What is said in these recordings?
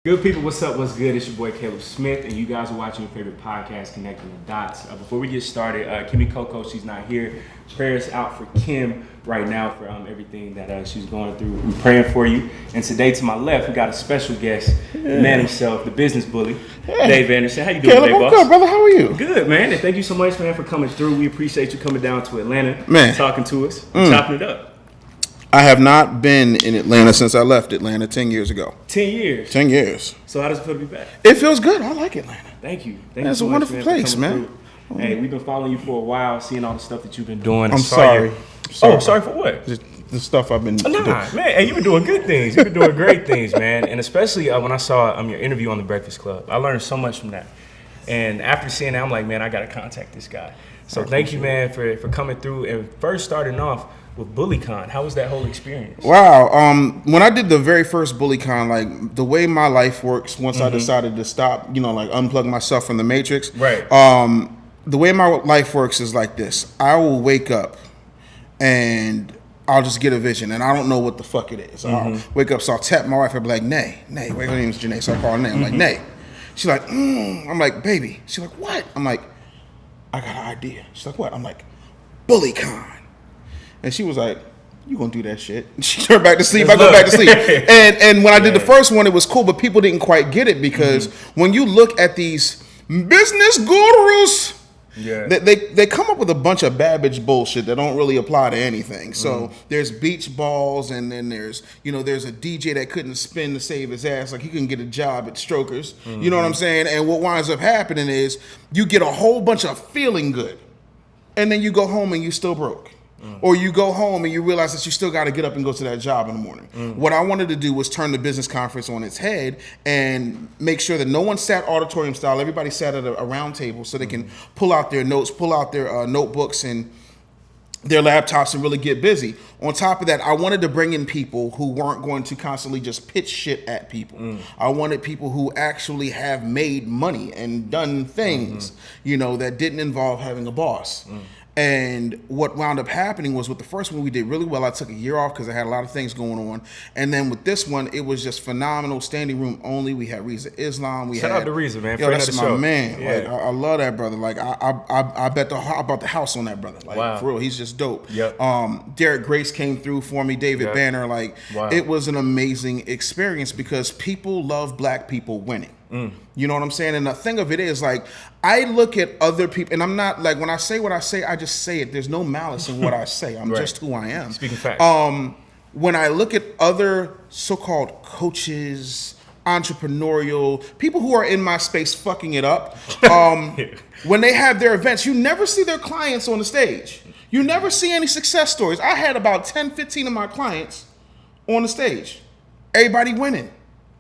Good people, what's up? What's good? It's your boy Caleb Smith, and you guys are watching your favorite podcast, Connecting the Dots. Before we get started, Kimmy Coco, she's not here. Prayers out for Kim right now for everything that she's going through. We're praying for you. And today, to my left, we got a special guest, the man himself, the business bully, Dave Anderson. How you doing Caleb, today, I'm boss? good, brother. How are you? Good, man. And thank you so much, man, for coming through. We appreciate you coming down to Atlanta, talking to us, chopping it up. I have not been in Atlanta since I left Atlanta 10 years ago. 10 years? 10 years. So how does it feel to be back? It feels good. I like Atlanta. Thank you. It's a wonderful place, man. Hey, we've been following you for a while, seeing all the stuff that you've been doing. I'm sorry. Oh, sorry for what? The stuff I've been doing. Nah, man. Hey, you've been doing good things. You've been doing great things, man. And especially when I saw your interview on The Breakfast Club, I learned so much from that. And after seeing that, I'm like, man, I got to contact this guy. So thank you, man, for coming through. And first starting off with BullyCon, how was that whole experience? Wow. When I did the very first BullyCon, like the way my life works, once I decided to stop, unplug myself from the Matrix. Right. The way my life works is like this. I will wake up and I'll just get a vision, and I don't know what the fuck it is. I'll wake up, so I'll tap my wife. I'll be like, Nay, wait, her name is Janae, so I call her name. I'm like, Nay. She's like, I'm like, baby. She's like, what? I'm like, I got an idea. She's like, what? I'm like, BullyCon. And she was like, you gonna do that shit? She turned back to sleep. I go back to sleep. And when I did the first one, it was cool, but people didn't quite get it because when you look at these business gurus, they come up with a bunch of Babbage bullshit that don't really apply to anything. So there's beach balls, and then there's a DJ that couldn't spin to save his ass, like he couldn't get a job at Strokers. You know what I'm saying? And what winds up happening is you get a whole bunch of feeling good, and then you go home and you still broke. Or you go home and you realize that you still got to get up and go to that job in the morning. What I wanted to do was turn the business conference on its head and make sure that no one sat auditorium style. Everybody sat at a round table so they can pull out their notes, pull out their notebooks and their laptops and really get busy. On top of that, I wanted to bring in people who weren't going to constantly just pitch shit at people. I wanted people who actually have made money and done things, that didn't involve having a boss. And what wound up happening was with the first one, we did really well. I took a year off because I had a lot of things going on. And then with this one, it was just phenomenal. Standing room only. We had Reza Islam. Shout out to Reza, man. That's my man. Yeah. Like I love that brother. Like I bet about the house on that brother. Like for real, he's just dope. Yep. Derek Grace came through for me. David Banner. Like it was an amazing experience because people love black people winning. You know what I'm saying? And the thing of it is, like, I look at other people, and I'm not, like, when I say what I say, I just say it. There's no malice in what I say. I'm just who I am. Speaking facts. When I look at other so-called coaches, entrepreneurial, people who are in my space fucking it up, when they have their events, you never see their clients on the stage. You never see any success stories. I had about 10, 15 of my clients on the stage. Everybody winning.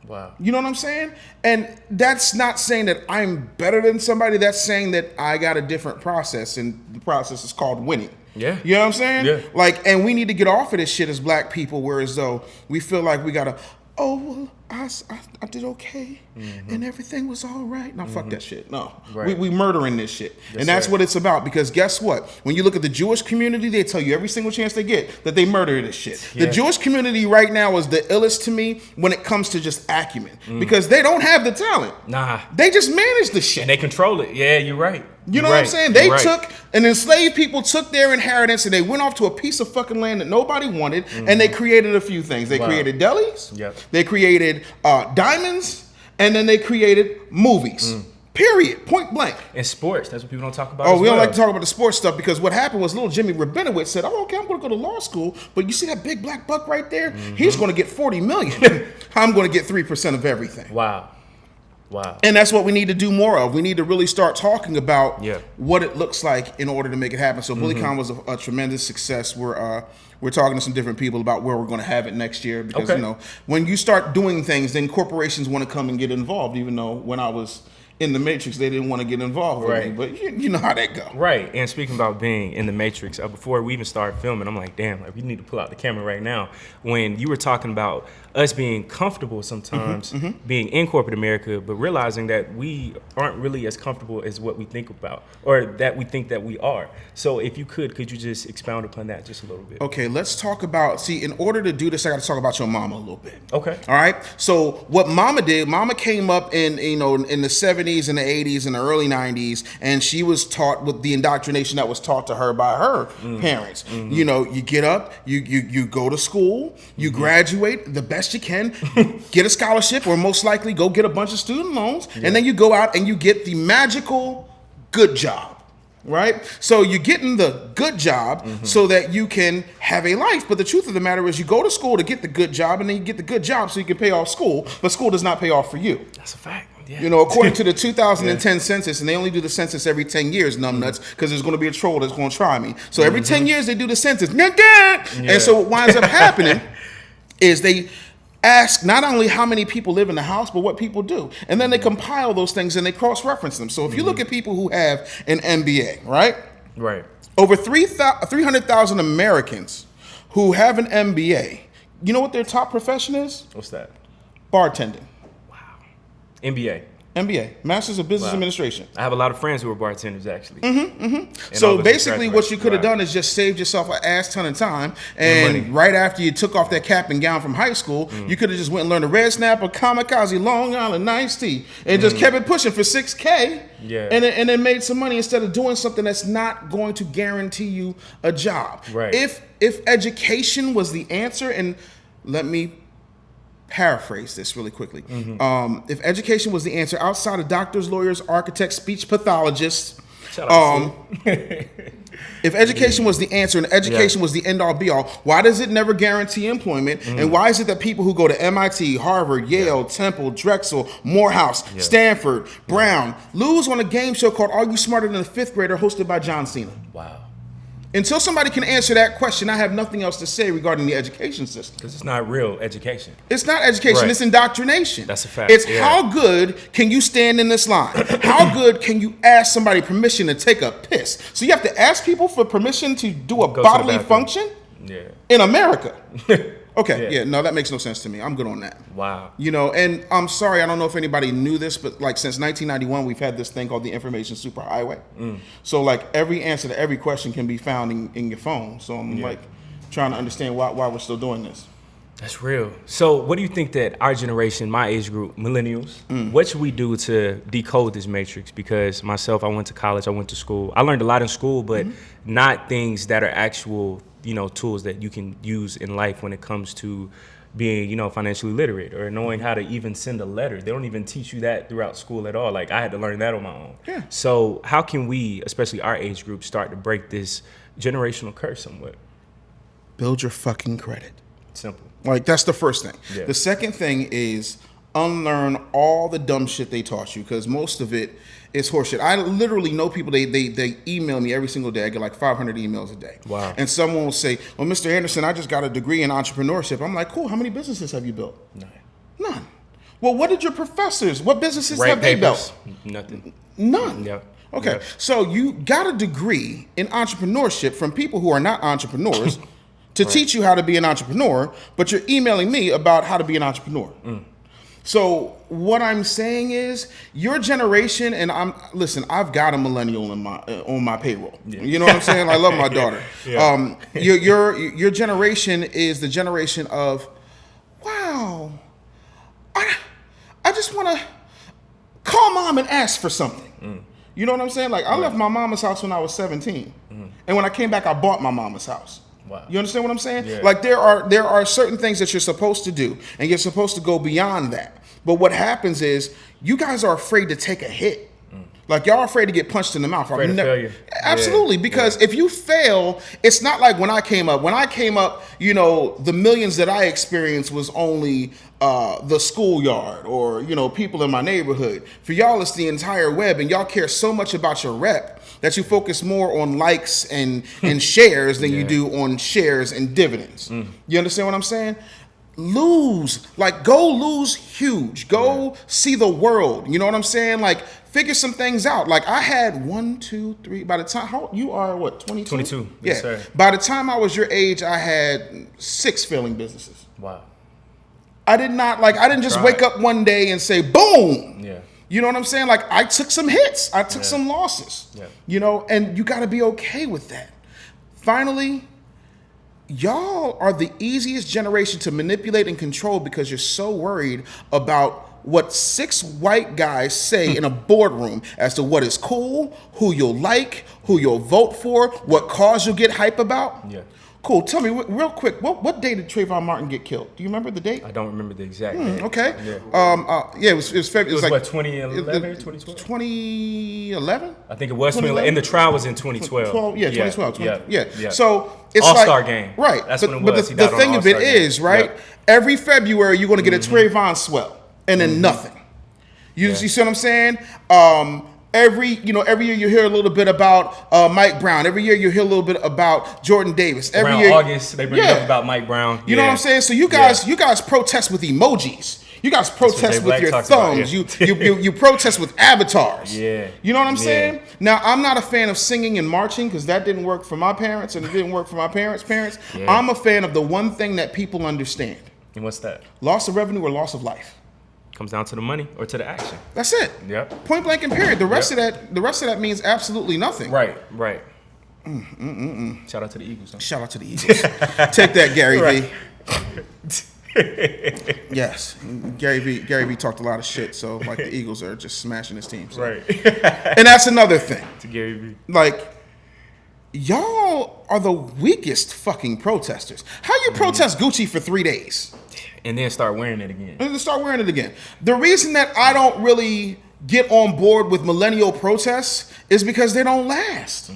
Wow. You know what I'm saying? And that's not saying that I'm better than somebody. That's saying that I got a different process, and the process is called winning. Yeah. You know what I'm saying? Yeah. Like, and we need to get off of this shit as black people, whereas though we feel like we gotta, I did okay, and everything was all right. No, fuck that shit. No, we murdering this shit, and that's what it's about. Because guess what? When you look at the Jewish community, they tell you every single chance they get that they murder this shit. Yeah. The Jewish community right now is the illest to me when it comes to just acumen, because they don't have the talent. Nah, they just manage the shit and they control it. Yeah, you're right. You know what I'm saying? They took, and enslaved people took their inheritance and they went off to a piece of fucking land that nobody wanted, and they created a few things. They created delis, they created diamonds, and then they created movies. Period. Point blank. And sports. That's what people don't talk about. Oh, we don't like to talk about the sports stuff because what happened was little Jimmy Rabinowitz said, "Oh, okay, I'm going to go to law school, but you see that big black buck right there? He's going to get $40 million. I'm going to get 3% of everything." Wow. And that's what we need to do more of. We need to really start talking about what it looks like in order to make it happen. So BullyCon was a tremendous success. We're talking to some different people about where we're going to have it next year because when you start doing things, then corporations want to come and get involved. Even though when I was in the Matrix, they didn't want to get involved with me, but you know how that go. Right. And speaking about being in the Matrix, before we even started filming, I'm like, damn, like we need to pull out the camera right now. When you were talking about us being comfortable sometimes being in corporate America, but realizing that we aren't really as comfortable as what we think about, or that we think that we are. So if you could you just expound upon that just a little bit? Okay, let's talk about, see, in order to do this, I got to talk about your mama a little bit. Okay. All right. So what mama did, mama came up in the 70s and the 80s and the early 90s, and she was taught with the indoctrination that was taught to her by her parents. You know, you get up, you go to school, you graduate the best you can, get a scholarship, or most likely go get a bunch of student loans, and then you go out and you get the magical good job, right? So you're getting the good job so that you can have a life. But the truth of the matter is, you go to school to get the good job, and then you get the good job so you can pay off school, but school does not pay off for you. That's a fact. Yeah. You know, according to the 2010 census, and they only do the census every 10 years, numbnuts, because there's going to be a troll that's going to try me. So every 10 years they do the census. And so what winds up happening is they ask not only how many people live in the house, but what people do. And then they compile those things and they cross-reference them. So if you look at people who have an MBA, right? Right. Over 300,000 Americans who have an MBA, you know what their top profession is? What's that? Bartending. MBA. MBA, Masters of Business Administration. I have a lot of friends who are bartenders, actually. So basically what you could have done is just saved yourself an ass ton of time, and right after you took off that cap and gown from high school, you could have just went and learned a Red Snapper, Kamikaze, Long Island, Iced Tea, and just kept it pushing for $6K, and then made some money instead of doing something that's not going to guarantee you a job. Right. If education was the answer, and let me paraphrase this really quickly. If education was the answer, outside of doctors, lawyers, architects, speech pathologists, if education was the answer and education was the end all be all, why does it never guarantee employment? And why is it that people who go to MIT, Harvard, Yale, Temple, Drexel, Morehouse, Stanford, Brown, lose on a game show called Are You Smarter Than a Fifth Grader, hosted by John Cena? Wow. Until somebody can answer that question, I have nothing else to say regarding the education system. Because it's not real education. It's not education, it's indoctrination. That's a fact. It's how good can you stand in this line? How good can you ask somebody permission to take a piss? So you have to ask people for permission to do a bodily function in America. Okay, no, that makes no sense to me. I'm good on that. Wow. You know, and I'm sorry, I don't know if anybody knew this, but like since 1991, we've had this thing called the information superhighway. So like every answer to every question can be found in your phone. So I'm like trying to understand why we're still doing this. That's real. So what do you think that our generation, my age group, millennials, what should we do to decode this matrix? Because myself, I went to college, I went to school. I learned a lot in school, but not things that are actual, you know, tools that you can use in life when it comes to being, you know, financially literate or knowing how to even send a letter. They don't even teach you that throughout school at all. Like I had to learn that on my own. Yeah. So how can we, especially our age group, start to break this generational curse somewhat? Build your fucking credit. Simple. Like that's the first thing. Yeah. The second thing is unlearn all the dumb shit they taught you, because most of it is horseshit. I literally know people, they email me every single day. I get like 500 emails a day. Wow. And someone will say, well, Mr. Anderson, I just got a degree in entrepreneurship. I'm like, cool, how many businesses have you built? None. Well, what did your professors, what businesses have they built? Nothing. None. Yeah. Okay, so you got a degree in entrepreneurship from people who are not entrepreneurs to teach you how to be an entrepreneur, but you're emailing me about how to be an entrepreneur. So what I'm saying is your generation, and I've got a millennial on my payroll. You know what I'm saying? I love my daughter. Your generation is the generation of, wow, I just want to call mom and ask for something. You know what I'm saying? Like I left my mama's house when I was 17. And when I came back, I bought my mama's house. Wow. You understand what I'm saying? Yeah. Like there are certain things that you're supposed to do, and you're supposed to go beyond that. But what happens is you guys are afraid to take a hit. Like y'all are afraid to get punched in the mouth. Afraid of failure. Absolutely, because if you fail, it's not like when I came up. When I came up, you know, the millions that I experienced was only the schoolyard or, you know, people in my neighborhood. For y'all, it's the entire web, and y'all care so much about your rep that you focus more on likes and shares than you do on shares and dividends. You understand what I'm saying? Go lose huge. Go see the world. You know what I'm saying? Like, figure some things out. Like, I had 1, 2, 3, by the time, you are what, 22? 22, yes, sir. By the time I was your age, I had 6 failing businesses. Wow. I didn't just wake up one day and say, boom. Yeah. You know what I'm saying? Like, I took some hits. I took some losses. Yeah. You know, and you got to be okay with that. Finally, y'all are the easiest generation to manipulate and control because you're so worried about what 6 white guys say in a boardroom as to what is cool, who you'll like, who you'll vote for, what cause you'll get hype about. Yeah. Cool. Tell me real quick, what day did Trayvon Martin get killed? Do you remember the date? I don't remember the exact date. Okay. Yeah. It was February. It was like what, 2011, 2012? 2011? I think it was 2011. And the trial was in 2012. 2012. Yeah. So it's All-Star like, game. Right. That's but, when it but was. the thing of it is, right, Yep. every February you're going to get a Trayvon swell and then nothing. You see what I'm saying? Every year you hear a little bit about Mike Brown. Every year you hear a little bit about Jordan Davis. Every Around year, August, they bring it up about Mike Brown. You know what I'm saying? So you guys protest with emojis. You guys protest with your thumbs. You protest with avatars. Yeah. You know what I'm saying? Now, I'm not a fan of singing and marching because that didn't work for my parents and it didn't work for my parents' parents. Yeah. I'm a fan of the one thing that people understand. And what's that? Loss of revenue or loss of life. Comes down to the money or to the action. That's it. Yep. Point blank and period. The rest of that means absolutely nothing. Right. Shout out to the Eagles. Huh? Shout out to the Eagles. Take that, Gary V. Yes, Gary V talked a lot of shit, so like the Eagles are just smashing his team. So. Right. And that's another thing. To Gary V. Like, y'all are the weakest fucking protesters. How you protest Gucci for 3 days? And then start wearing it again. And then start wearing it again. The reason that I don't really get on board with millennial protests is because they don't last.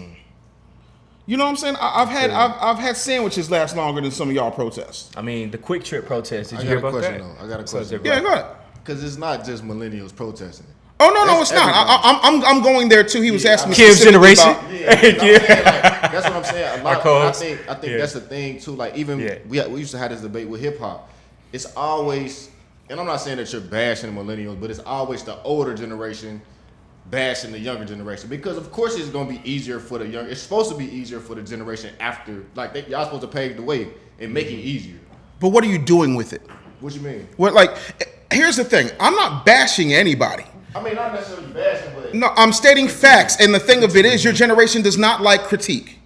You know what I'm saying? I've had sandwiches last longer than some of y'all protests. I mean, the Quick Trip protest. Did I you got hear a about question, that? though. I got a question. Yeah, go ahead. Because it's not just millennials protesting. Oh no, That's it's not. I'm going there too. He was asking me Kim's specifically generation. about- That's what I'm saying. I think that's the thing too. Like even we used to have this debate with hip hop. It's always, and I'm not saying that you're bashing the millennials, but it's always the older generation bashing the younger generation because of course it's gonna be easier for the young. It's supposed to be easier for the generation after. Like y'all supposed to pave the way and make it easier. But what are you doing with it? What you mean? What here's the thing. I'm not bashing anybody. I mean, not necessarily bashing, but No, I'm stating facts. And the thing of it is, your generation does not like critique.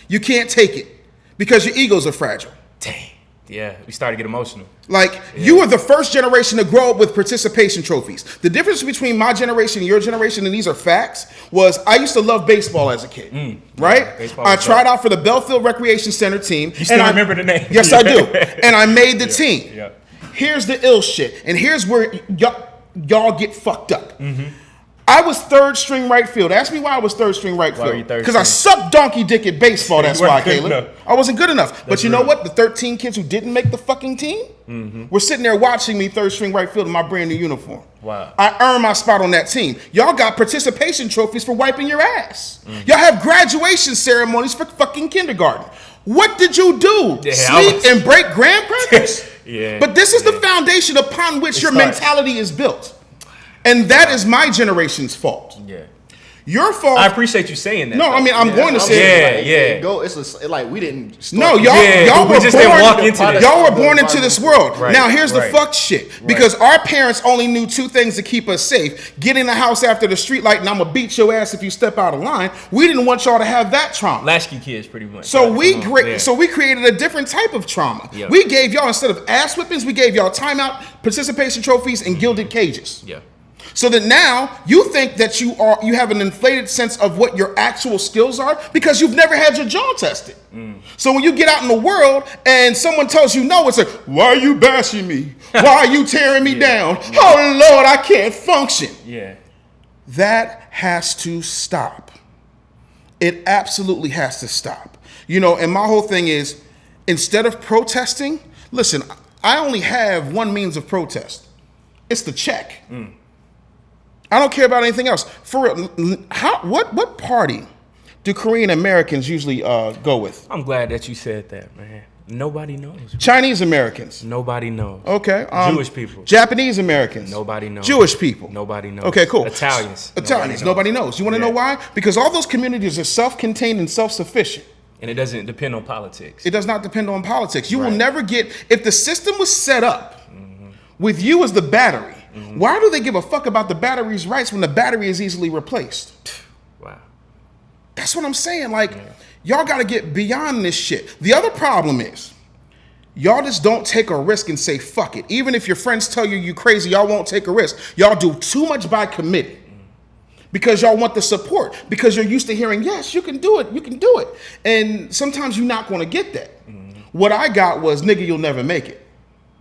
You can't take it because your egos are fragile. Dang. Yeah, we started to get emotional. Like, you were the first generation to grow up with participation trophies. The difference between my generation and your generation, and these are facts, was I used to love baseball as a kid, right? Baseball I was tried dope. out for the Belfield Recreation Center team. You still remember the name? Yes, I do. And I made the team. Yeah. Here's the ill shit. And here's where y'all get fucked up. I was third string right field. Ask me why I was third string right Why were you field. third Because I string? sucked donkey dick at baseball. That's You why, weren't good Caleb. enough. I wasn't good enough. But That's you know real. what? The 13 kids who didn't make the fucking team were sitting there watching me third string right field in my brand new uniform. Wow. I earned my spot on that team. Y'all got participation trophies for wiping your ass. Y'all have graduation ceremonies for fucking kindergarten. What did you do? Yeah, Sleep and break graham crackers? Yeah. But this is the foundation upon which your starts. mentality is built. And that is my generation's fault. Yeah. Your fault. I appreciate you saying that. No, I mean, I'm going to I'm say saying, Yeah, like, It's like we didn't. Start no, y'all Yeah, we were just didn't born. walk into this. Y'all were born into this world. Right, Now here's the right. fucked shit. Because our parents only knew 2 things to keep us safe: get in the house after the street light, and I'm gonna beat your ass if you step out of line. We didn't want y'all to have that trauma. Latchkey kids, pretty much. So Right, we created a different type of trauma. Yeah. We gave y'all, instead of ass whippings, we gave y'all timeout, participation trophies, and gilded cages. Yeah. So that now you think that you have an inflated sense of what your actual skills are because you've never had your jaw tested. So when you get out in the world and someone tells you no, it's like, why are you bashing me? Why are you tearing me down? Oh Lord, I can't function. Yeah. That has to stop. It absolutely has to stop. You know, and my whole thing is, instead of protesting, listen, I only have one means of protest. It's the check. I don't care about anything else. For real, what party do Korean Americans usually go with? I'm glad that you said that, man. Nobody knows. Chinese Americans. Nobody knows. Okay. Jewish people. Japanese Americans. Nobody knows. Jewish people. Nobody knows. Okay, cool. Italians. Nobody knows. You want to know Yeah. why? Because all those communities are self-contained and self-sufficient. And it doesn't depend on politics. It does not depend on politics. You will Right. never get, if the system was set up with you as the battery. Why do they give a fuck about the battery's rights when the battery is easily replaced? Wow. That's what I'm saying. Like, y'all got to get beyond this shit. The other problem is, y'all just don't take a risk and say, fuck it. Even if your friends tell you you crazy, y'all won't take a risk. Y'all do too much by committing. Because y'all want the support. Because you're used to hearing, yes, you can do it. You can do it. And sometimes you're not going to get that. What I got was, nigga, you'll never make it.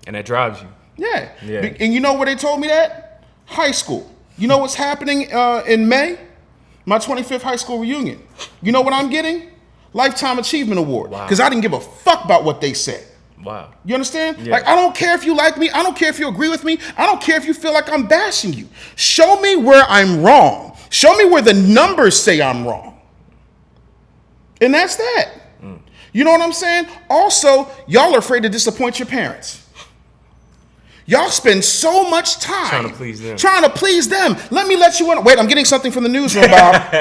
And that drives you. Yeah. And you know where they told me that? High school. You know what's happening in May? My 25th high school reunion. You know what I'm getting? Lifetime Achievement Award. Because I didn't give a fuck about what they said. Wow. You understand? Like, I don't care if you like me. I don't care if you agree with me. I don't care if you feel like I'm bashing you. Show me where I'm wrong. Show me where the numbers say I'm wrong. And that's that. You know what I'm saying? Also, y'all are afraid to disappoint your parents. Y'all spend so much time trying to please them. Let me let you in. Wait, I'm getting something from the newsroom, Bob.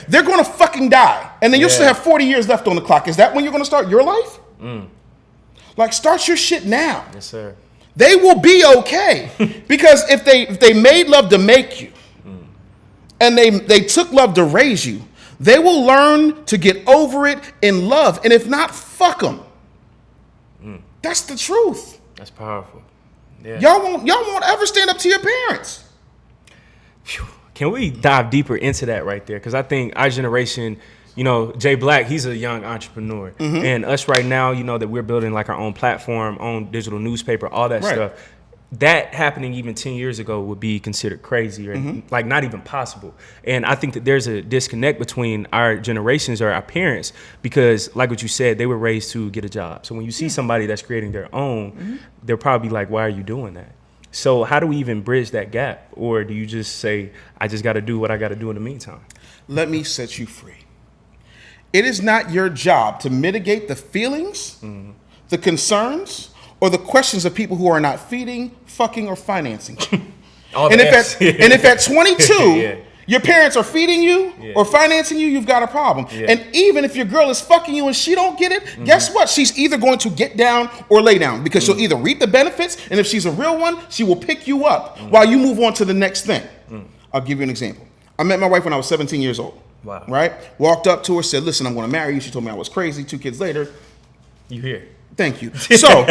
They're going to fucking die. And then you'll still have 40 years left on the clock. Is that when you're going to start your life? Like, start your shit now. Yes, sir. They will be okay. Because if they made love to make you, and they took love to raise you, they will learn to get over it in love. And if not, fuck them. That's the truth. That's powerful. Yeah. Y'all won't ever stand up to your parents. Can we dive deeper into that right there? Because I think our generation, you know, Jay Black, he's a young entrepreneur. And us right now, you know, that we're building like our own platform, own digital newspaper, all that stuff. That happening even 10 years ago would be considered crazy or like not even possible. And I think that there's a disconnect between our generations or our parents because like what you said, they were raised to get a job. So when you see somebody that's creating their own, they're probably like, why are you doing that? So how do we even bridge that gap? Or do you just say, I just got to do what I got to do in the meantime? Let me set you free. It is not your job to mitigate the feelings, the concerns, or the questions of people who are not feeding, fucking, or financing. And if at 22, your parents are feeding you or financing you, you've got a problem. And even if your girl is fucking you and she don't get it, guess what? She's either going to get down or lay down because she'll either reap the benefits, and if she's a real one, she will pick you up while you move on to the next thing. I'll give you an example. I met my wife when I was 17 years old. Wow. Right? Walked up to her, said, listen, I'm going to marry you. She told me I was crazy. 2 kids later. You here. Thank you. So,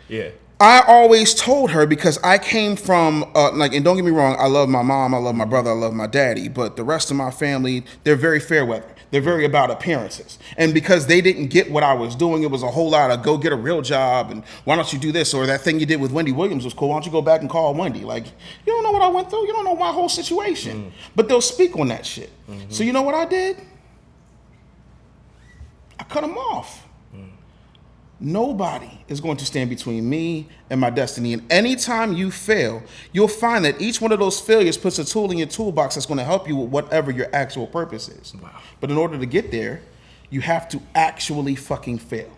yeah. I always told her because I came from, and don't get me wrong, I love my mom, I love my brother, I love my daddy, but the rest of my family, they're very fair weather. They're very about appearances. And because they didn't get what I was doing, it was a whole lot of go get a real job and why don't you do this? Or that thing you did with Wendy Williams was cool. Why don't you go back and call Wendy? Like, you don't know what I went through. You don't know my whole situation. But they'll speak on that shit. So you know what I did? I cut them off. Nobody is going to stand between me and my destiny. And anytime you fail, you'll find that each one of those failures puts a tool in your toolbox that's going to help you with whatever your actual purpose is. Wow. But in order to get there, you have to actually fucking fail.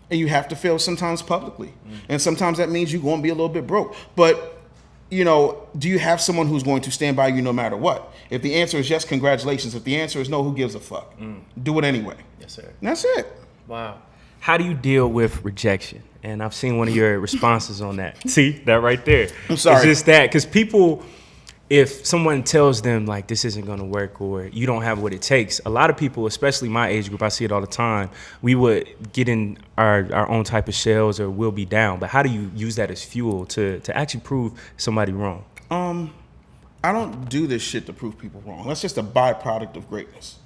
And you have to fail sometimes publicly. And sometimes that means you're going to be a little bit broke. But, you know, do you have someone who's going to stand by you no matter what? If the answer is yes, congratulations. If the answer is no, who gives a fuck? Do it anyway. Yes, sir. And that's it. Wow. How do you deal with rejection? And I've seen one of your responses on that. See, that right there. I'm sorry. It's just that, because people, if someone tells them like this isn't going to work or you don't have what it takes, a lot of people, especially my age group, I see it all the time, we would get in our own type of shells or we'll be down. But how do you use that as fuel to actually prove somebody wrong? I don't do this shit to prove people wrong. That's just a byproduct of greatness.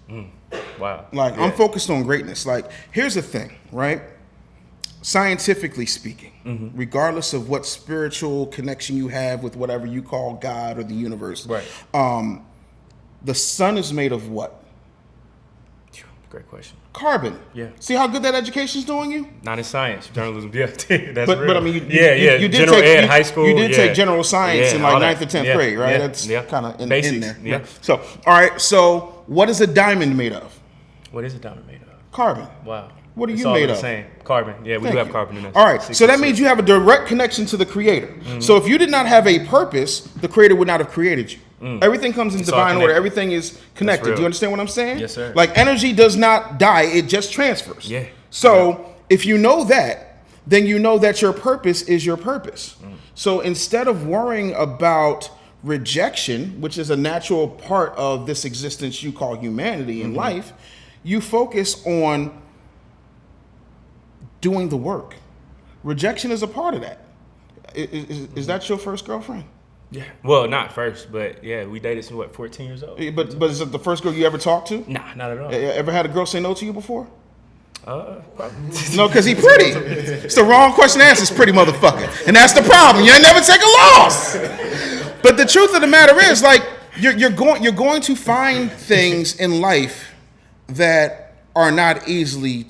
Wow. Like, I'm focused on greatness. Like, here's the thing, right? Scientifically speaking, regardless of what spiritual connection you have with whatever you call God or the universe, the sun is made of what? Great question. Carbon. Yeah. See how good that education's doing you? Not in science, journalism. Yeah, that's real. But I mean, you did general take high school. You did take general science in like 9th or 10th grade, right? That's kind of in there. Yeah. So, all right. So, what is a diamond made of? What is a diamond made of? Carbon. Wow. What are it's you all made the of? Same. Carbon. Yeah, we do have carbon in us. All right. So that means you have a direct connection to the Creator. So if you did not have a purpose, the Creator would not have created you. Everything comes in divine order. Everything is connected. Do you understand what I'm saying? Yes, sir. Like, energy does not die. It just transfers. Yeah. So if you know that, then you know that your purpose is your purpose. So instead of worrying about rejection, which is a natural part of this existence you call humanity in life, you focus on doing the work. Rejection is a part of that. Is that your first girlfriend? Yeah. Well, not first, but yeah, we dated since 14 years old. But is it the first girl you ever talked to? Nah, not at all. Ever had a girl say no to you before? Probably. No, because he pretty. It's the wrong question to answer. It's pretty motherfucker. And that's the problem. You ain't never take a loss. But the truth of the matter is, like, you're going to find things in life that are not easily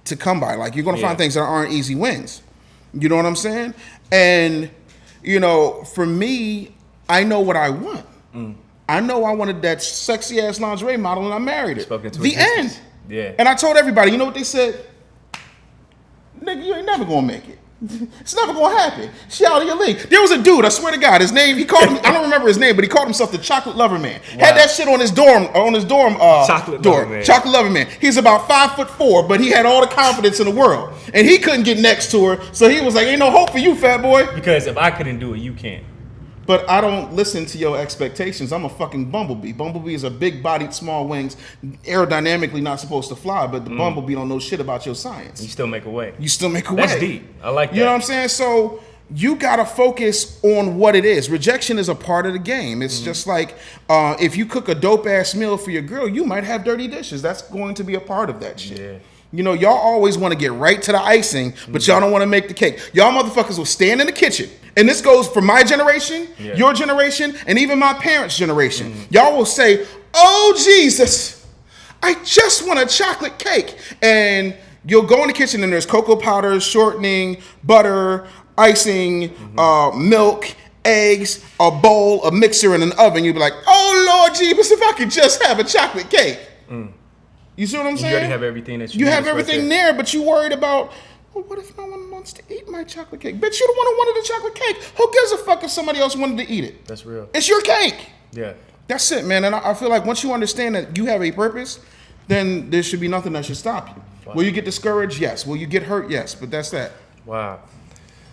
to come by. Like, you're going to find things that aren't easy wins. You know what I'm saying? And, you know, for me, I know what I want. I know I wanted that sexy ass lingerie model, and I married it. The end. Yeah. And I told everybody, you know what they said? Nigga, you ain't never gonna make it. It's never gonna happen. She out of your league. There was a dude, I swear to God, his name, he called him, I don't remember his name, but he called himself the Chocolate Lover Man. Wow. Had that shit on his dorm Chocolate door. Lover Man. Chocolate Lover Man. He's about 5'4", but he had all the confidence in the world. And he couldn't get next to her, so he was like, ain't no hope for you, fat boy. Because if I couldn't do it, you can't. But I don't listen to your expectations. I'm a fucking bumblebee. Bumblebee is a big-bodied, small wings, aerodynamically not supposed to fly, but the bumblebee don't know shit about your science. You still make a way. That's deep. I like that. You know what I'm saying? So you got to focus on what it is. Rejection is a part of the game. It's just like if you cook a dope-ass meal for your girl, you might have dirty dishes. That's going to be a part of that shit. Yeah. You know, y'all always want to get right to the icing, but y'all don't want to make the cake. Y'all motherfuckers will stand in the kitchen. And this goes for my generation, your generation, and even my parents' generation. Y'all will say, oh, Jesus, I just want a chocolate cake. And you'll go in the kitchen and there's cocoa powder, shortening, butter, icing, milk, eggs, a bowl, a mixer, and an oven. You'll be like, oh, Lord Jesus, if I could just have a chocolate cake. You see what I'm saying? You already have everything that you have everything there, but you worried about, well, what if no one wants to eat my chocolate cake? Bitch, you the one who wanted the chocolate cake. Who gives a fuck if somebody else wanted to eat it? That's real. It's your cake. Yeah. That's it, man. And I feel like once you understand that you have a purpose, then there should be nothing that should stop you. Wow. Will you get discouraged? Yes. Will you get hurt? Yes. But that's that. Wow.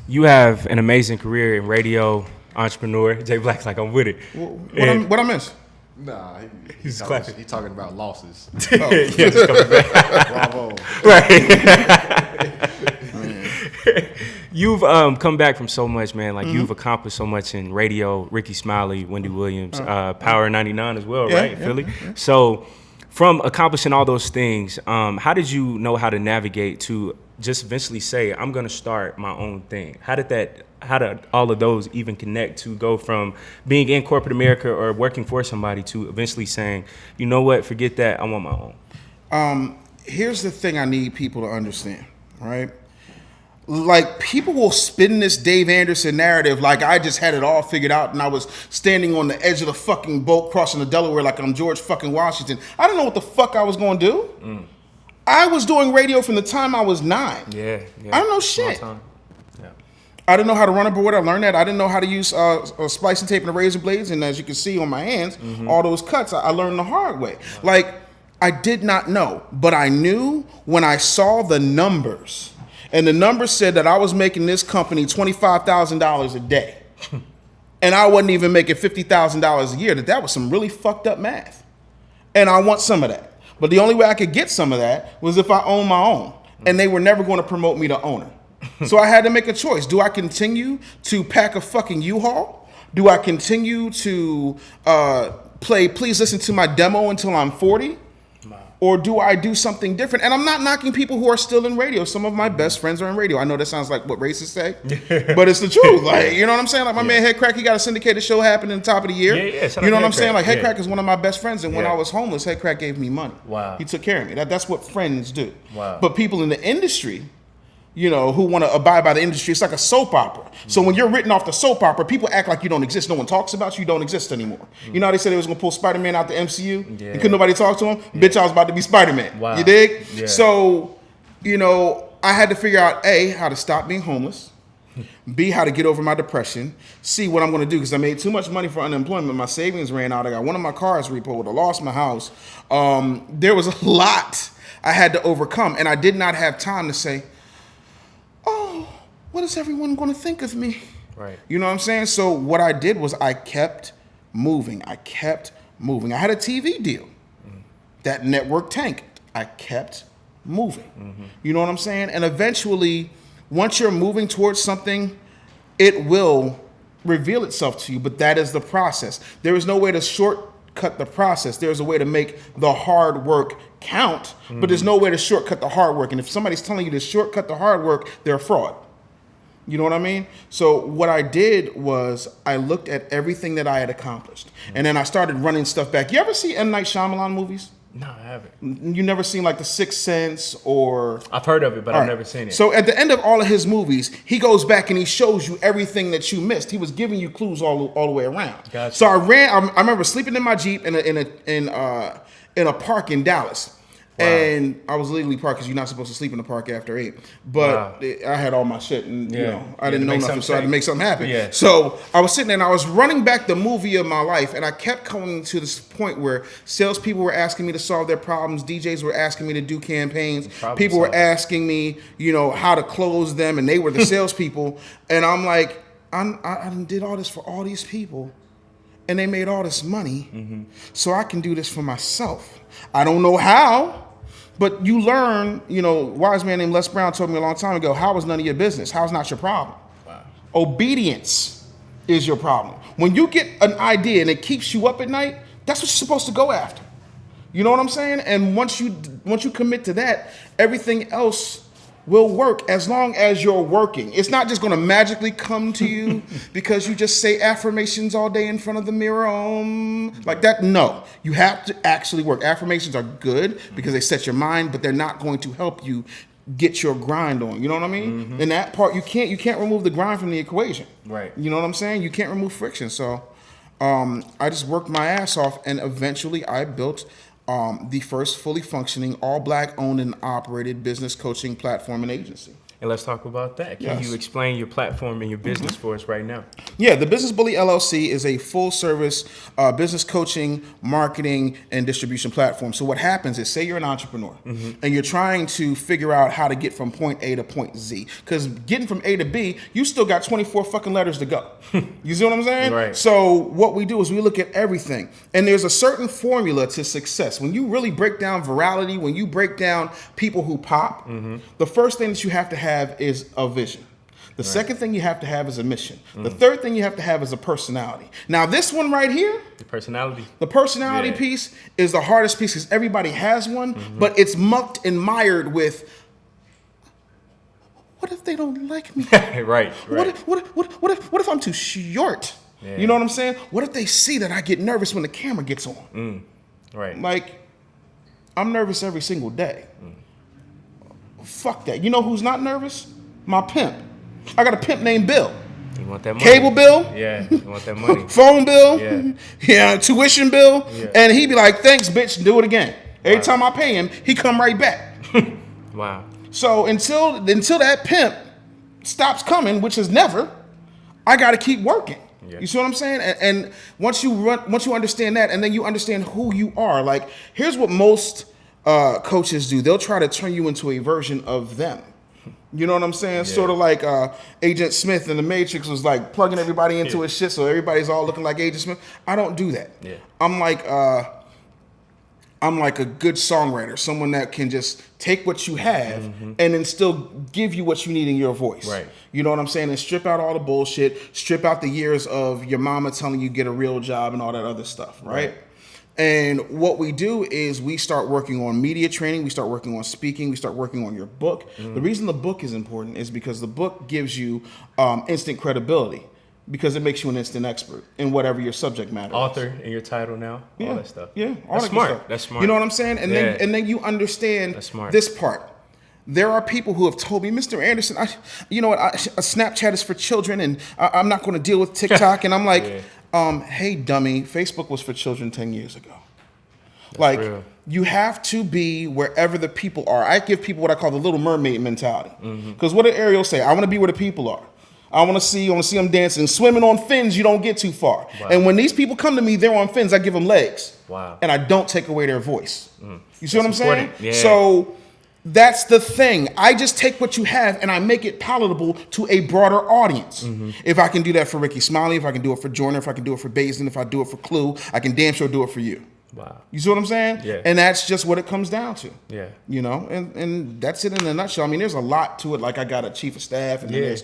You have an amazing career in radio, entrepreneur. Jay Black's like, I'm with it. What I miss? Nah, he's clapping. He's talking about losses. Yeah, just coming back. Bravo. Right. You've come back from so much, man. Like you've accomplished so much in radio. Ricky Smiley, Wendy Williams, Power 99 as well, right? Philly. Yeah. So, from accomplishing all those things, how did you know how to navigate to just eventually say, I'm going to start my own thing? How did all of those even connect to go from being in corporate America or working for somebody to eventually saying, you know what, forget that, I want my own? Here's the thing I need people to understand, right? Like, people will spin this Dave Anderson narrative like I just had it all figured out and I was standing on the edge of the fucking boat crossing the Delaware like I'm George fucking Washington. I don't know what the fuck I was going to do. I was doing radio from the time I was 9. Yeah. I don't know shit. I didn't know how to run a board. I learned that. I didn't know how to use splicing tape and the razor blades. And as you can see on my hands, all those cuts, I learned the hard way. Wow. Like, I did not know, but I knew when I saw the numbers. And the numbers said that I was making this company $25,000 a day. And I wasn't even making $50,000 a year. That was some really fucked up math. And I want some of that. But the only way I could get some of that was if I owned my own. And they were never going to promote me to owner. So I had to make a choice. Do I continue to pack a fucking U-Haul? Do I continue to play Please Listen to My Demo until I'm 40? Or do I do something different? And I'm not knocking people who are still in radio. Some of my best friends are in radio. I know that sounds like what racists say, but it's the truth. Like, you know what I'm saying? Like my man Head Crack, he got a syndicated show happening at the top of the year. You know what I'm saying? Like Head Crack is one of my best friends. And when I was homeless, Head Crack gave me money. Wow. He took care of me. That's what friends do. Wow. But people in the industry, you know, who want to abide by the industry, it's like a soap opera. So when you're written off the soap opera, people act like you don't exist. No one talks about you. You don't exist anymore. You know how they said they was going to pull Spider-Man out the MCU? And couldn't nobody talk to him? Bitch, I was about to be Spider-Man. Wow. You dig? Yeah. So, you know, I had to figure out, A, how to stop being homeless. B, how to get over my depression. C, what I'm going to do, because I made too much money for unemployment. My savings ran out. I got one of my cars repoed. I lost my house. There was a lot I had to overcome. And I did not have time to say, oh, what is everyone going to think of me? Right. You know what I'm saying? So what I did was I kept moving. I had a TV deal. That network tanked. I kept moving. You know what I'm saying? And eventually, once you're moving towards something, it will reveal itself to you, but that is the process. There is no way to shortcut the process. There's a way to make the hard work count, but there's no way to shortcut the hard work. And if somebody's telling you to shortcut the hard work, they're a fraud. You know what I mean? So what I did was I looked at everything that I had accomplished, and then I started running stuff back. You ever see M. Night Shyamalan movies? No, I haven't. You never seen like The Sixth Sense or... I've heard of it, but I've never seen it. So at the end of all of his movies, he goes back and he shows you everything that you missed. He was giving you clues all the way around. Gotcha. So I remember sleeping in my Jeep in a park in Dallas. Wow. And I was legally parked because you're not supposed to sleep in the park after 8. But I had all my shit and I didn't know nothing, so I had to make something happen. Yeah. So I was sitting there and I was running back the movie of my life, and I kept coming to this point where salespeople were asking me to solve their problems, DJs were asking me to do campaigns, people were asking me, how to close them, and they were the salespeople. And I'm like, I did all this for all these people, and they made all this money, so I can do this for myself. I don't know how, but you learn, wise man named Les Brown told me a long time ago, how is none of your business? How is not your problem? Wow. Obedience is your problem. When you get an idea and it keeps you up at night, that's what you're supposed to go after. You know what I'm saying? And once you commit to that, everything else will work as long as you're working. It's not just going to magically come to you because you just say affirmations all day in front of the mirror like that. No, you have to actually work. Affirmations are good because they set your mind, but they're not going to help you get your grind on. You know what I mean? And that part, you can't remove the grind from the equation. Right. You know what I'm saying? You can't remove friction. So I just worked my ass off, and eventually I built the first fully functioning, all black owned and operated business coaching platform and agency. And let's talk about that. Can you explain your platform and your business for us right now? Yeah, the Business Bully LLC is a full service business coaching, marketing, and distribution platform. So what happens is, say you're an entrepreneur and you're trying to figure out how to get from point A to point Z. Because getting from A to B, you still got 24 fucking letters to go. You see what I'm saying? Right. So what we do is we look at everything. And there's a certain formula to success. When you really break down virality, when you break down people who pop, the first thing that you have to have is a vision. The second thing you have to have is a mission. The third thing you have to have is a personality. Now, this one right here, the personality piece is the hardest piece because everybody has one, but it's mucked and mired with, what if they don't like me? Right. What if I'm too short? Yeah. You know what I'm saying? What if they see that I get nervous when the camera gets on? Right. Like, I'm nervous every single day. Fuck that. You know who's not nervous? My pimp. I got a pimp named Bill. You want that money? Cable bill? Yeah, you want that money. Phone bill? Yeah. Tuition bill? Yeah. And he be like, thanks, bitch, do it again. Every time I pay him, he come right back. Wow. So until that pimp stops coming, which is never, I got to keep working. Yeah. You see what I'm saying? And once you understand that, and then you understand who you are, like, here's what most coaches do. They'll try to turn you into a version of them. You know what I'm saying? Yeah. Sort of like Agent Smith in The Matrix was like plugging everybody into his shit so everybody's all looking like Agent Smith. I don't do that. Yeah. I'm like a good songwriter, someone that can just take what you have and then still give you what you need in your voice. Right. You know what I'm saying? And strip out all the bullshit, strip out the years of your mama telling you get a real job and all that other stuff, right? And what we do is we start working on media training, we start working on speaking, we start working on your book. The reason the book is important is because the book gives you instant credibility because it makes you an instant expert in whatever your subject matter Author in your title now, all that stuff. Yeah, all that's smart. Stuff. That's smart. You know what I'm saying? And then you understand this part. There are people who have told me, Mr. Anderson, Snapchat is for children and I'm not going to deal with TikTok. And I'm like, hey, dummy, Facebook was for children 10 years ago. That's like, real. You have to be wherever the people are. I give people what I call the Little Mermaid mentality. Because what did Ariel say? I want to be where the people are. I want to see them dancing. Swimming on fins, you don't get too far. Wow. And when these people come to me, they're on fins, I give them legs. Wow. And I don't take away their voice. You see what I'm saying? Yeah. So That's the thing. I just take what you have and I make it palatable to a broader audience. If I can do that for Ricky Smiley, if I can do it for Jordan, if I can do it for Bazin, if I do it for Clue, I can damn sure do it for you. Wow. You see what I'm saying? Yeah. And that's just what it comes down to. Yeah. You know, and that's it in a nutshell. I mean, there's a lot to it. Like I got a chief of staff, and then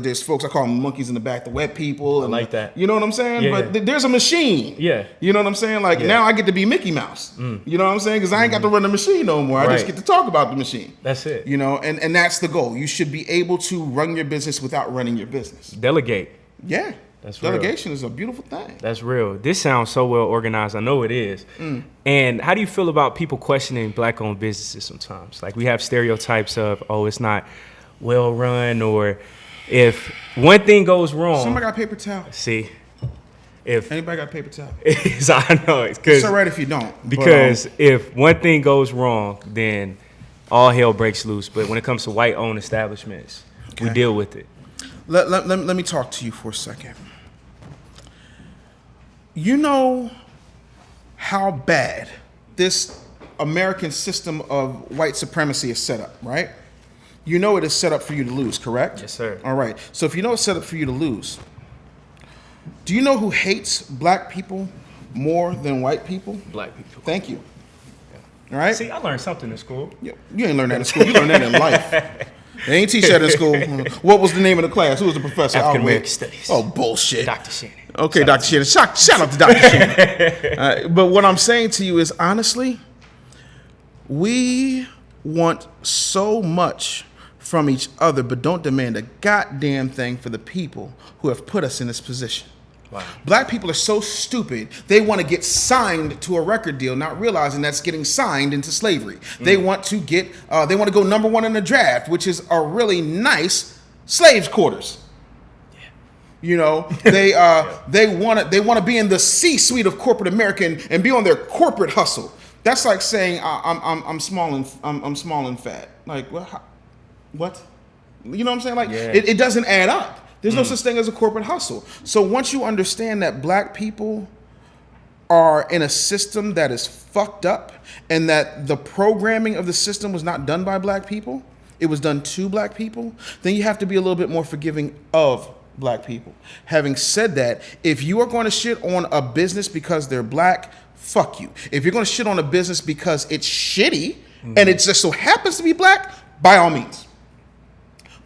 there's folks, I call them monkeys in the back, the web people. And I like that. You know what I'm saying? Yeah. But there's a machine. Yeah. You know what I'm saying? Like now I get to be Mickey Mouse. You know what I'm saying? Because I ain't got to run the machine no more. I just get to talk about the machine. That's it. You know, and that's the goal. You should be able to run your business without running your business. Delegate. Yeah. That's real. Delegation is a beautiful thing. That's real. This sounds so well organized. I know it is. And how do you feel about people questioning black-owned businesses sometimes? Like we have stereotypes of, oh, it's not well run, or if one thing goes wrong. Somebody got paper towel. See, if anybody got paper towel? I know it's all right if you don't. Because if one thing goes wrong, then all hell breaks loose. But when it comes to white-owned establishments, we deal with it. Let me talk to you for a second. You know how bad this American system of white supremacy is set up, right? You know it is set up for you to lose, correct? Yes, sir. All right. So if you know it's set up for you to lose, do you know who hates black people more than white people? Black people. Thank you. All right? See, I learned something in school. You ain't learned that in school. You learned that in life. They ain't teach that in school. What was the name of the class? Who was the professor? African American Studies. Oh, bullshit. Dr. Shannon. Okay, Dr. Shannon. Shout out to Dr. Shannon. But what I'm saying to you is, honestly, we want so much from each other, but don't demand a goddamn thing for the people who have put us in this position. Wow. Black people are so stupid, they want to get signed to a record deal, not realizing that's getting signed into slavery. They want to go number one in the draft, which is a really nice slaves quarters. Yeah. You know, they want to be in the C-suite of corporate America and be on their corporate hustle. That's like saying I'm small and fat. Like what? You know what I'm saying? Like it doesn't add up. There's no such thing as a corporate hustle. So once you understand that black people are in a system that is fucked up and that the programming of the system was not done by black people, it was done to black people, then you have to be a little bit more forgiving of black people. Having said that, if you are going to shit on a business because they're black, fuck you. If you're going to shit on a business because it's shitty and it just so happens to be black, by all means.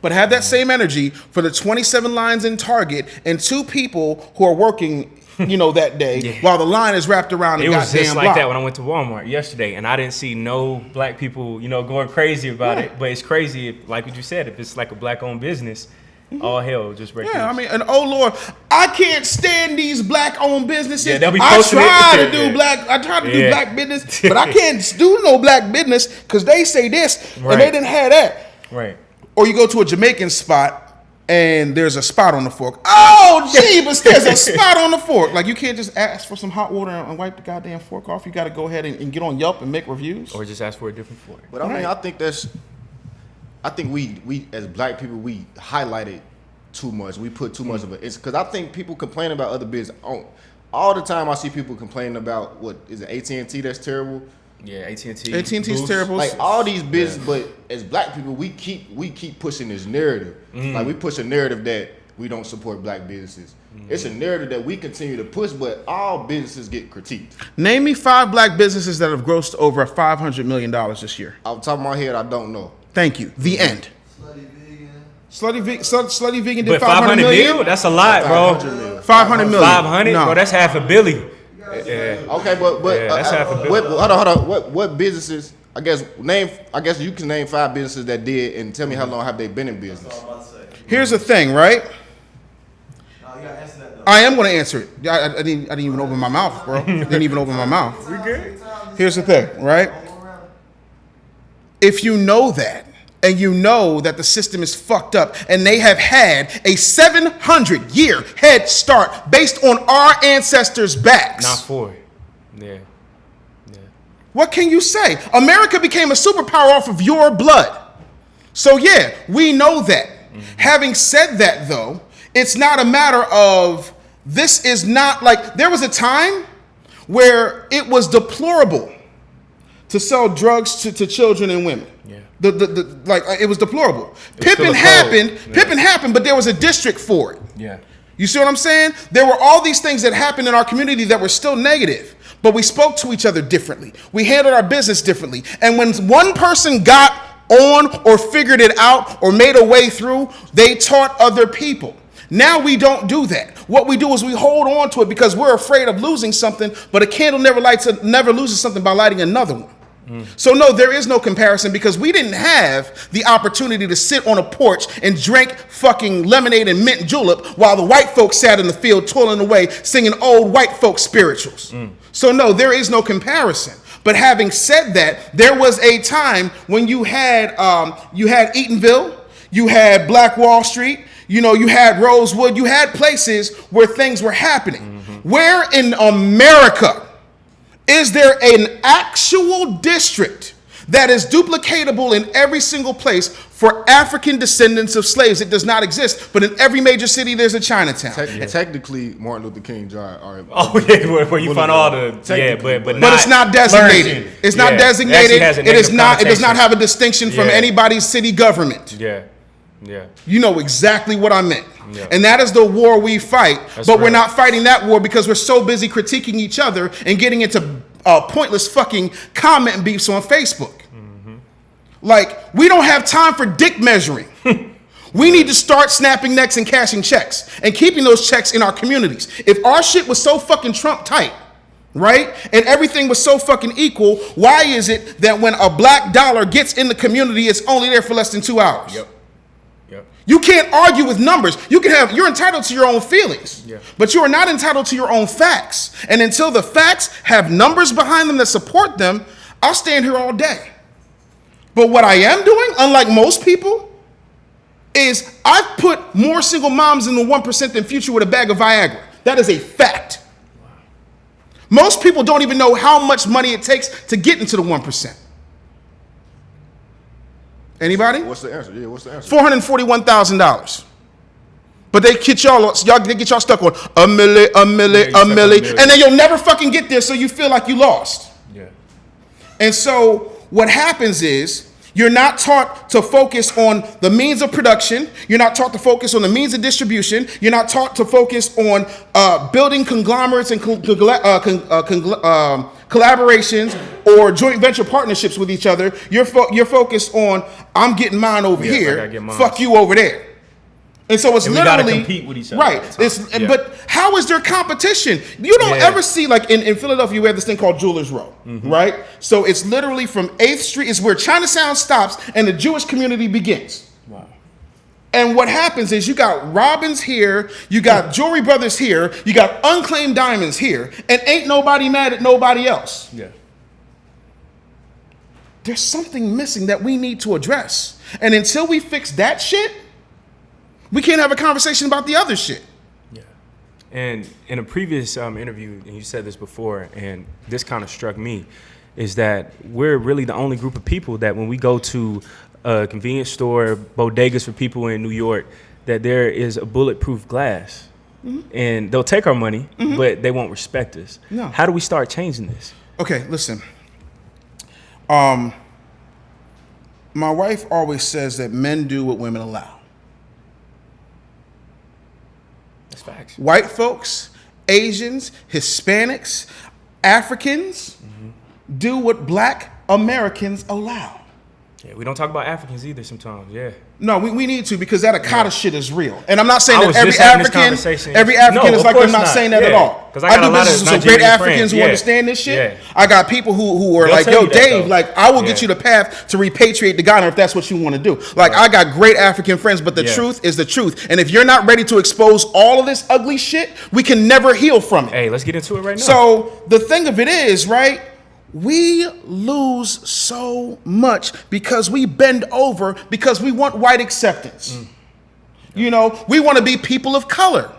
But have that same energy for the 27 lines in Target and 2 people who are working, that day while the line is wrapped around the goddamn block. It was just like that when I went to Walmart yesterday, and I didn't see no black people, going crazy about it. But it's crazy, like what you said, if it's like a black-owned business, all hell just breaks loose. I mean, and oh Lord, I can't stand these black-owned businesses. Yeah, they'll be I posting try to do black business, but I can't do no black business because they say this and they didn't have that. Right. Or you go to a Jamaican spot and there's a spot on the fork. Oh, jeebus, there's a spot on the fork. Like, you can't just ask for some hot water and wipe the goddamn fork off. You got to go ahead and get on Yelp and make reviews. Or just ask for a different fork. But I mean, I think we as black people, we highlight it too much. We put too much of it. It's because I think people complain about other business. All the time I see people complaining about, what is it, AT&T that's terrible? Yeah, AT&T. AT&T's terrible. Like all these business, but as black people, we keep pushing this narrative. Like we push a narrative that we don't support black businesses. It's a narrative that we continue to push, but all businesses get critiqued. Name me 5 black businesses that have grossed over $500 million this year. Off the top of my head, I don't know. Thank you. The end. Slutty Vegan did but $500 million? That's a lot, bro. $500 million. 500? No. Bro, that's half $1 billion. Yeah. Okay, but that's half $1 billion. Hold on. What businesses? I guess you can name 5 businesses that did, and tell me how long have they been in business. Here's the thing, right? I am going to answer it. I didn't even open my mouth, bro. Didn't even open my mouth. We good? Here's the thing, right? If you know that, and you know that the system is fucked up, and they have had a 700-year head start based on our ancestors' backs. Not 4. Yeah. What can you say? America became a superpower off of your blood. So yeah, we know that. Having said that, though, it's not a matter of, this is not like, there was a time where it was deplorable to sell drugs to children and women. Yeah. It was deplorable. Pippin happened, but there was a district for it. Yeah. You see what I'm saying? There were all these things that happened in our community that were still negative, but we spoke to each other differently. We handled our business differently. And when one person got on or figured it out or made a way through, they taught other people. Now we don't do that. What we do is we hold on to it because we're afraid of losing something, but a candle never loses something by lighting another one. So no, there is no comparison because we didn't have the opportunity to sit on a porch and drink fucking lemonade and mint julep while the white folks sat in the field toiling away singing old white folk spirituals. So no, there is no comparison. But having said that, there was a time when you had Eatonville, you had Black Wall Street, you had Rosewood, you had places where things were happening. Where in America is there an actual district that is duplicatable in every single place for African descendants of slaves? It does not exist, but in every major city there's a Chinatown. Technically, Martin Luther King Drive. Where you find all the but it's not designated. It's not designated. It does not have a distinction from anybody's city government. Yeah. You know exactly what I meant. Yeah. And that is the war we fight. We're not fighting that war because we're so busy critiquing each other and getting into pointless fucking comment beefs on Facebook. Like, we don't have time for dick measuring. We need to start snapping necks and cashing checks and keeping those checks in our communities. If our shit was so fucking Trump tight, right, and everything was so fucking equal, why is it that when a black dollar gets in the community, it's only there for less than 2 hours? Yep. You can't argue with numbers. You're entitled to your own feelings, but you are not entitled to your own facts. And until the facts have numbers behind them that support them, I'll stand here all day. But what I am doing, unlike most people, is I've put more single moms in the 1% than Future with a bag of Viagra. That is a fact. Most people don't even know how much money it takes to get into the 1%. Anybody? What's the answer? Yeah, what's the answer? $441,000. But they get y'all stuck on a milli, and then you'll never fucking get there, so you feel like you lost. Yeah. And so what happens is you're not taught to focus on the means of production. You're not taught to focus on the means of distribution. You're not taught to focus on building conglomerates and collaborations or joint venture partnerships with each other. You're focused on, I'm getting mine over here, fuck you over there. And so it's literally, we gotta compete with each other. Right. But how is there competition? You don't ever see, like in Philadelphia, we have this thing called Jewelers Row, right? So it's literally from 8th Street is where Chinatown stops and the Jewish community begins. Wow. And what happens is you got Robbins here, you got Jewelry Brothers here, you got Unclaimed Diamonds here, and ain't nobody mad at nobody else. Yeah. There's something missing that we need to address. And until we fix that shit, we can't have a conversation about the other shit. Yeah. And in a previous interview, and you said this before, and this kind of struck me, is that we're really the only group of people that when we go to a convenience store, bodegas for people in New York, that there is a bulletproof glass. And they'll take our money, but they won't respect us. No. How do we start changing this? Okay, listen. My wife always says that men do what women allow. That's facts. White folks, Asians, Hispanics, Africans do what black Americans allow. Yeah, we don't talk about Africans either sometimes, No, we need to, because that Akata shit is real. And I'm not saying I that was every just having this African conversation. is like, I'm not saying that at all. I do business with some great Africans who understand this shit. I got people who are like, yo, Dave, like, I will get you the path to repatriate to Ghana if that's what you want to do. Like, I got great African friends, but the truth is the truth. And if you're not ready to expose all of this ugly shit, we can never heal from it. Hey, let's get into it right now. So the thing of it is, right, we lose so much because we bend over because we want white acceptance. You know, we want to be people of color.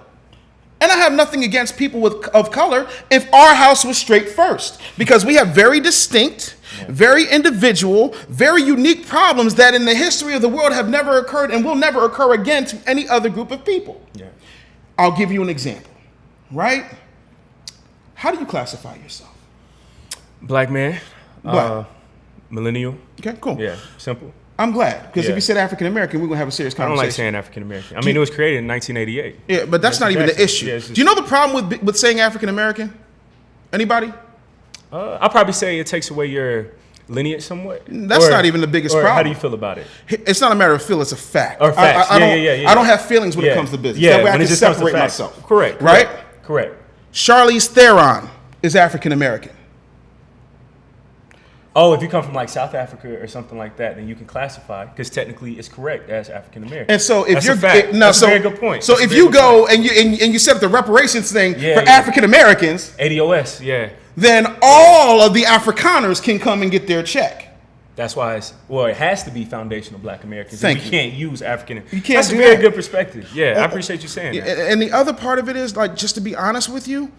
And I have nothing against people of color if our house was straight first, because we have very distinct, very individual, very unique problems that in the history of the world have never occurred and will never occur again to any other group of people. I'll give you an example, right? How do you classify yourself? Black man. Black. Millennial. Okay, cool. Yeah, simple. I'm glad, because if you said African American, we're gonna have a serious conversation. I don't like saying African American. I mean, it was created in 1988. Yeah, but that's not even the issue. Yeah, do you know the problem with saying African American? Anybody? I'll probably say it takes away your lineage somewhat. That's not even the biggest problem. How do you feel about it? It's not a matter of feel; it's a fact. Or facts. I don't have feelings when it comes to business. Yeah, that way I when can it just comes to separate facts. myself. Correct. Right? Correct. Charlize Theron is African American. Oh, if you come from like South Africa or something like that, then you can classify, because technically it's correct as African American. And so if that's that's a very good point. So if you go and you set up the reparations thing for African Americans, ADOS, then all of the Afrikaners can come and get their check. That's why it has to be foundational Black Americans. Thank you. We can't use African. You can't. That's a very good perspective. Yeah, I appreciate you saying that. And the other part of it is, like, just to be honest with you,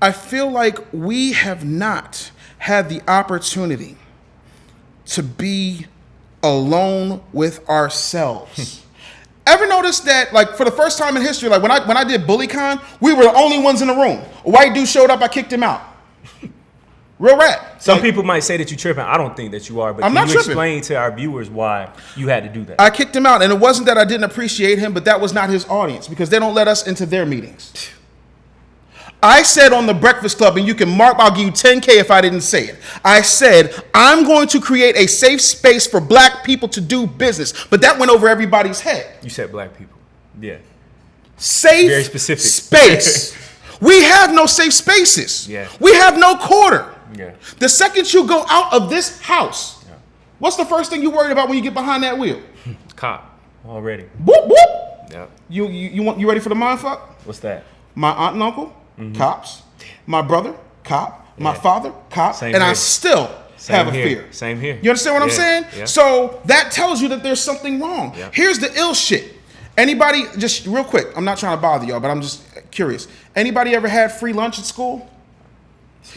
I feel like we have not had the opportunity to be alone with ourselves. Ever notice that, like, for the first time in history, like when I did BullyCon, we were the only ones in the room. A white dude showed up, I kicked him out. Real rap. Some people might say that you're tripping. I don't think that you are, but I'm not tripping. Explain to our viewers why you had to do that? I kicked him out, and it wasn't that I didn't appreciate him, but that was not his audience, because they don't let us into their meetings. I said on the Breakfast Club, and you can mark, I'll give you 10K if I didn't say it. I said, I'm going to create a safe space for Black people to do business. But that went over everybody's head. You said Black people. Yeah. Safe Very specific. space. We have no safe spaces. Yeah. We have no quarter. Yeah. The second you go out of this house, what's the first thing you're worried about when you get behind that wheel? Cop. Already. Whoop, whoop. Yep. You ready for the mind fuck? What's that? My aunt and uncle, cops. My brother, cop. My father, cop. Same and here. I still have a fear. Same here. You understand what I'm saying? Yeah. So that tells you that there's something wrong. Yeah. Here's the ill shit. Anybody, just real quick, I'm not trying to bother y'all, but I'm just curious. Anybody ever had free lunch at school?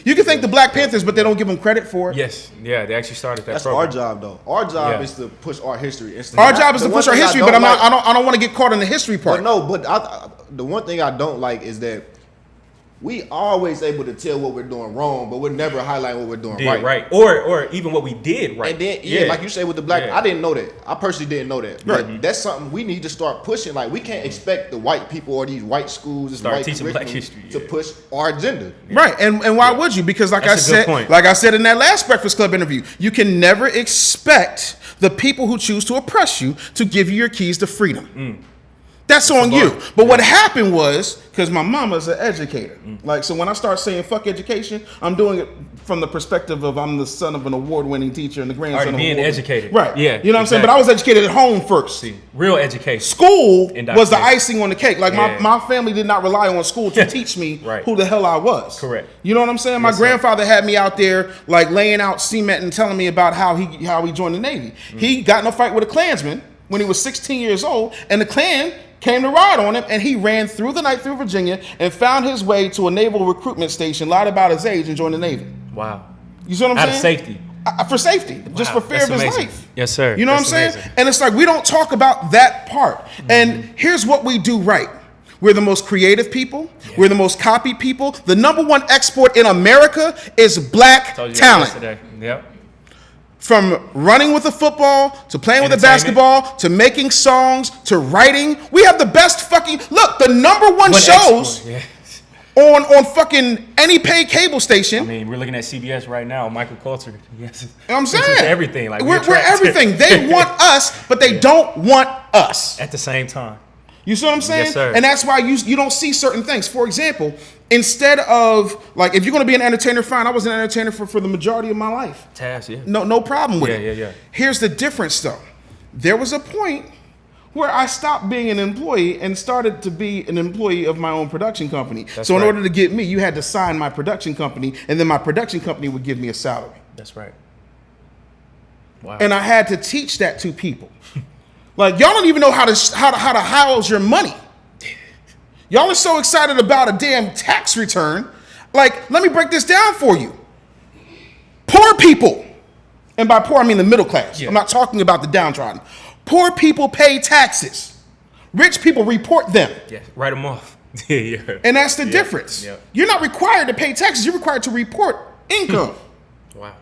You can thank the Black Panthers, but they don't give them credit for it. Yes. Yeah, they actually started that That's program. our job, though. Our job is to push our history. Our job is to push our history, but I don't want to get caught in the history part. The one thing I don't like is that we always able to tell what we're doing wrong, but we're never highlighting what we're doing right. Or even what we did right. And then, like you say with the Black, I didn't know that. I personally didn't know that. But that's something we need to start pushing. Like, we can't expect the white people or these white schools and start white teaching Black history to push our agenda. Right. And why would you? Because like That's a good point. I said in that last Breakfast Club interview, you can never expect the people who choose to oppress you to give you your keys to freedom. That's on you. But what happened was, because my mama's an educator. Like, so when I start saying fuck education, I'm doing it from the perspective of I'm the son of an award-winning teacher and the grandson of an being educated. Right. Yeah. You know what I'm saying? But I was educated at home first. See, real education. School was the icing on the cake. Like, my family did not rely on school to teach me who the hell I was. Correct. You know what I'm saying? My grandfather had me out there, like, laying out cement and telling me about how he joined the Navy. He got in a fight with a Klansman when he was 16 years old, and the Klan came to ride on him, and he ran through the night through Virginia and found his way to a naval recruitment station, lied about his age, and joined the Navy. Wow. You see what I'm saying? Out of safety. For safety. Just for fear of his amazing. life. Yes, sir. You know what I'm saying? Amazing. And it's like, we don't talk about that part. And here's what we do right. We're the most creative people. We're the most copied people. The number one export in America is Black talent. Yep. From running with a football, to playing with a basketball, to making songs, to writing. We have the best fucking... Look, the number one shows on fucking any paid cable station. I mean, we're looking at CBS right now. Michael Coulter. Yes. You know what I'm saying? It's everything. Like, we're everything. They want us, but they don't want us. At the same time. You see what I'm saying? Yes, sir. And that's why you don't see certain things. For example, instead of, like, if you're going to be an entertainer, fine. I was an entertainer for the majority of my life. Taz, yeah. No problem with it. Yeah. Here's the difference, though. There was a point where I stopped being an employee and started to be an employee of my own production company. In order to get me, you had to sign my production company, and then my production company would give me a salary. That's right. Wow. And I had to teach that to people. Like, y'all don't even know how to house your money. Y'all are so excited about a damn tax return. Like, let me break this down for you. Poor people, and by poor I mean the middle class. I'm not talking about the downtrodden. Poor people pay taxes. Rich people report them. Yeah, write them off. Yeah. And that's the difference. Yeah. You're not required to pay taxes. You're required to report income. Wow.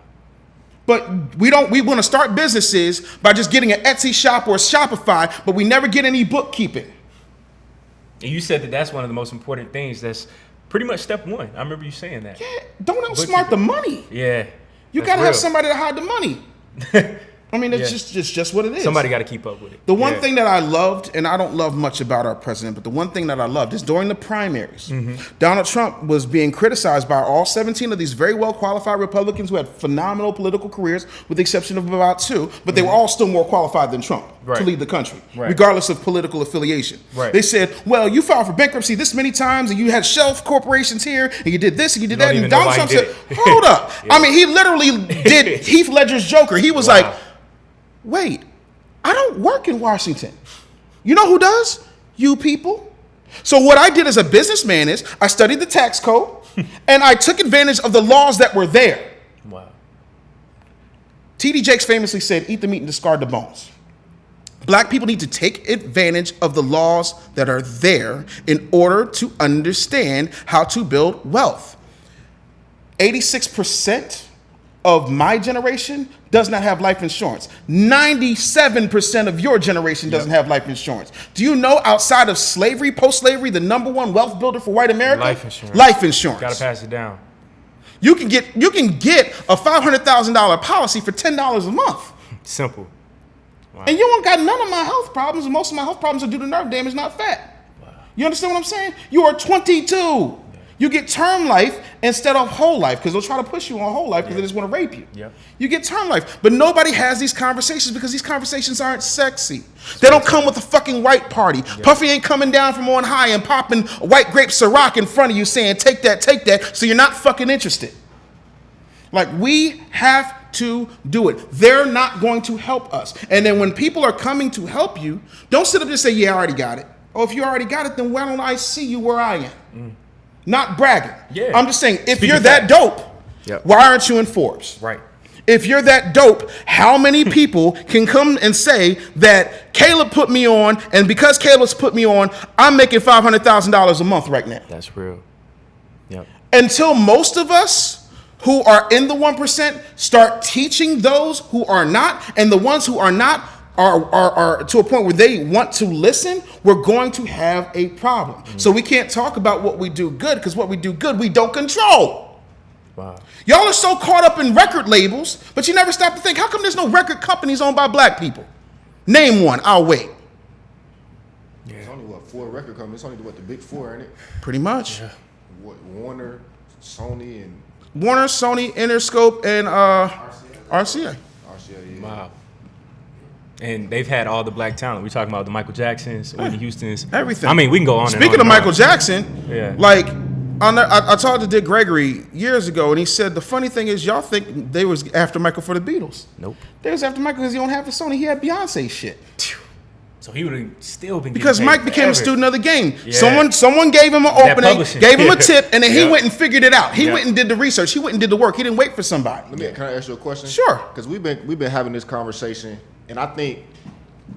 But we want to start businesses by just getting an Etsy shop or a Shopify, but we never get any bookkeeping. And you said that that's one of the most important things. That's pretty much step one. I remember you saying that. Yeah, don't outsmart the money. Yeah. You got to have somebody to hide the money. I mean, it's just what it is. Somebody got to keep up with it. The one thing that I loved, and I don't love much about our president, but the one thing that I loved is during the primaries, Donald Trump was being criticized by all 17 of these very well-qualified Republicans who had phenomenal political careers, with the exception of about 2, but they were all still more qualified than Trump to lead the country, regardless of political affiliation. They said, well, you filed for bankruptcy this many times, and you had shelf corporations here, and you did this, and you did that, and Donald Trump said, hold up. I mean, he literally did Heath Ledger's Joker. He was like, wait, I don't work in Washington. You know who does? You people. So what I did as a businessman is I studied the tax code and I took advantage of the laws that were there. Wow. T.D. Jakes famously said, eat the meat and discard the bones. Black people need to take advantage of the laws that are there in order to understand how to build wealth. 86% of my generation does not have life insurance. 97% of your generation doesn't have life insurance. Do you know outside of slavery, post-slavery, the number one wealth builder for white America? Life insurance. Life insurance. Got to pass it down. You can get a $500,000 policy for $10 a month. Simple. Wow. And you don't got none of my health problems, and most of my health problems are due to nerve damage, not fat. Wow. You understand what I'm saying? You are 22. You get term life instead of whole life, because they'll try to push you on whole life because they just want to rape you. Yep. You get term life. But nobody has these conversations because these conversations aren't sexy. They don't come with a fucking white party. Yep. Puffy ain't coming down from on high and popping white grape Ciroc in front of you saying, take that, so you're not fucking interested. Like, we have to do it. They're not going to help us. And then when people are coming to help you, don't sit up and say, yeah, I already got it. Oh, if you already got it, then why don't I see you where I am? Not bragging. Yeah. I'm just saying, if you're that dope, why aren't you in Forbes? Right. If you're that dope, how many people can come and say that Caleb put me on, and because Caleb's put me on, I'm making $500,000 a month right now? That's real. Yep. Until most of us who are in the 1% start teaching those who are not, and the ones who are not are to a point where they want to listen, we're going to have a problem. So we can't talk about what we do good, because what we do good, we don't control. Wow. Y'all are so caught up in record labels, but you never stop to think, how come there's no record companies owned by black people? Name one, I'll wait. Yeah. There's only, 4 record companies? It's only, the big 4, ain't it? Pretty much. Yeah. Warner, Sony, Interscope, and RCA. Yeah. Wow. And they've had all the black talent. We're talking about the Michael Jacksons, Whitney Houstons. Everything. I mean, we can go on Speaking and on of Michael Jackson, like, I talked to Dick Gregory years ago, and he said the funny thing is y'all think they was after Michael for the Beatles. Nope. They was after Michael because he don't have the Sony. He had Beyonce shit. So he would have still been because Mike became a student of the game. Yeah. Someone gave him an opening, gave him a tip, and then he went and figured it out. He went and did the research. He went and did the work. He didn't wait for somebody. Can I ask you a question? Sure. Because we've been having this conversation, and I think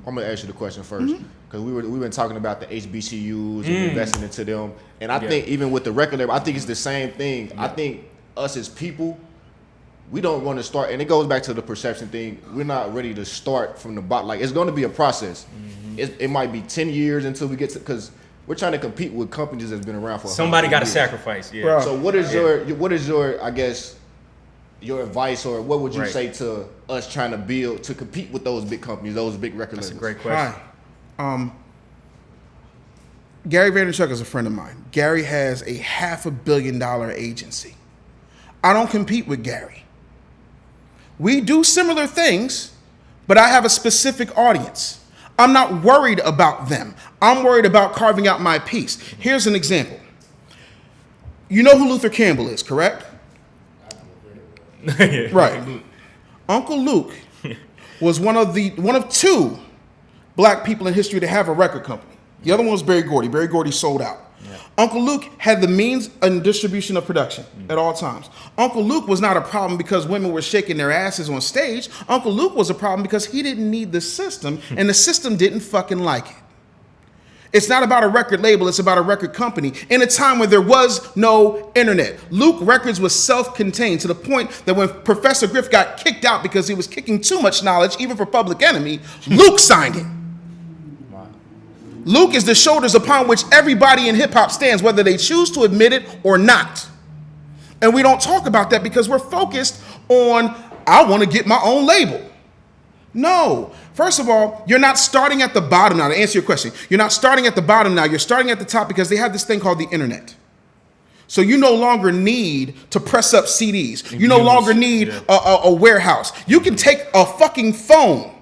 I'm gonna ask you the question first, because we've been talking about the HBCUs and investing into them, and I think even with the record label, I think it's the same thing. I think us as people, we don't want to start, and it goes back to the perception thing. We're not ready to start from the bottom. Like, it's going to be a process. It might be 10 years until we get to, because we're trying to compete with companies that's been around for. Somebody got to sacrifice. Yeah. Bro. So what is your I guess, your advice, or what would you say to us trying to compete with those big companies, those big record labels? That's a great question. Hi. Gary Vaynerchuk is a friend of mine. Gary has a $500 million agency. I don't compete with Gary. We do similar things, but I have a specific audience. I'm not worried about them. I'm worried about carving out my piece. Here's an example. You know who Luther Campbell is, correct? Right. Uncle Luke was one of 2 black people in history to have a record company. The other one was Berry Gordy. Berry Gordy sold out. Yeah. Uncle Luke had the means and distribution of production at all times. Uncle Luke was not a problem because women were shaking their asses on stage. Uncle Luke was a problem because he didn't need the system, and the system didn't fucking like it. It's not about a record label. It's about a record company in a time when there was no internet. Luke Records was self-contained to the point that when Professor Griff got kicked out because he was kicking too much knowledge, even for Public Enemy, Luke signed it. Luke is the shoulders upon which everybody in hip-hop stands, whether they choose to admit it or not. And we don't talk about that because we're focused on, I want to get my own label. No. First of all, you're not starting at the bottom now. To answer your question, you're not starting at the bottom now. You're starting at the top because they have this thing called the internet. So you no longer need to press up CDs. You no longer need a warehouse. You can take a fucking phone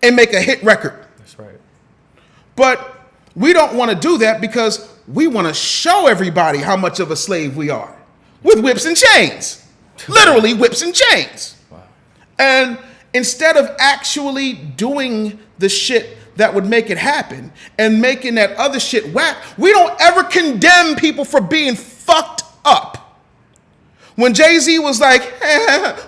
and make a hit record. That's right. But we don't want to do that because we want to show everybody how much of a slave we are with whips and chains. Literally whips and chains. Wow. And instead of actually doing the shit that would make it happen and making that other shit whack, we don't ever condemn people for being fucked up. When Jay-Z was like,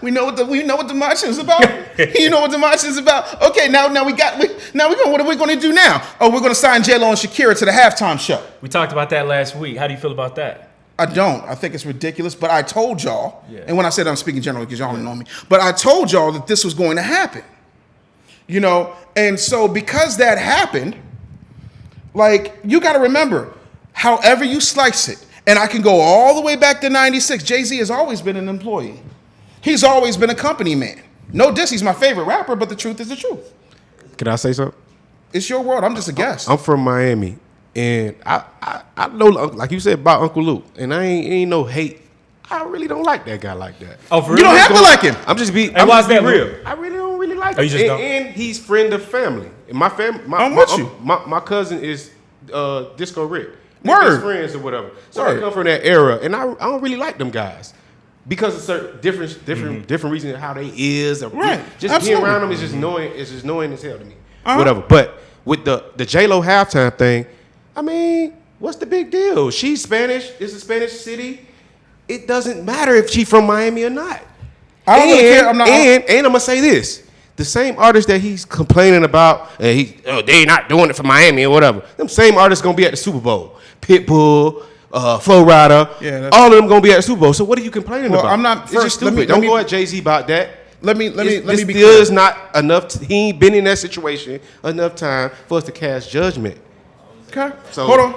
we know what the march is about. You know what the march is about. Okay, now we what are we going to do now? Oh, we're going to sign J-Lo and Shakira to the halftime show. We talked about that last week. How do you feel about that? I don't. I think it's ridiculous, but I told y'all, and when I said I'm speaking generally because y'all don't know me, but I told y'all that this was going to happen. You know, and so because that happened, like, you got to remember, however you slice it, and I can go all the way back to 96, Jay-Z has always been an employee. He's always been a company man. No diss, he's my favorite rapper, but the truth is the truth. Can I say something? It's your world. I'm just a guest. I'm from Miami. And I know, like you said about Uncle Luke, and I ain't no hate. I really don't like that guy like that. Oh, for real? You don't have to like him. I'm just being real. I really don't really like him. You just don't? And he's friend of family. And my family, my cousin is Disco Rick. Word. His friends or whatever. So I come from that era, and I don't really like them guys because of certain different reasons how they is. Or right. Just Absolutely. being around them is just annoying. It's just annoying as hell to me. Whatever. But with the J-Lo halftime thing. I mean, what's the big deal? She's Spanish. It's a Spanish city. It doesn't matter if she's from Miami or not. I don't really care. And I'm gonna say this: the same artist that he's complaining about, they not doing it for Miami or whatever. Them same artists gonna be at the Super Bowl. Pitbull, Flo Rida, all of them gonna be at the Super Bowl. So what are you complaining about? I'm not. It's just stupid. Don't go at Jay-Z about that. Let me be clear. Still is not enough. He ain't been in that situation enough time for us to cast judgment. Okay. So hold on.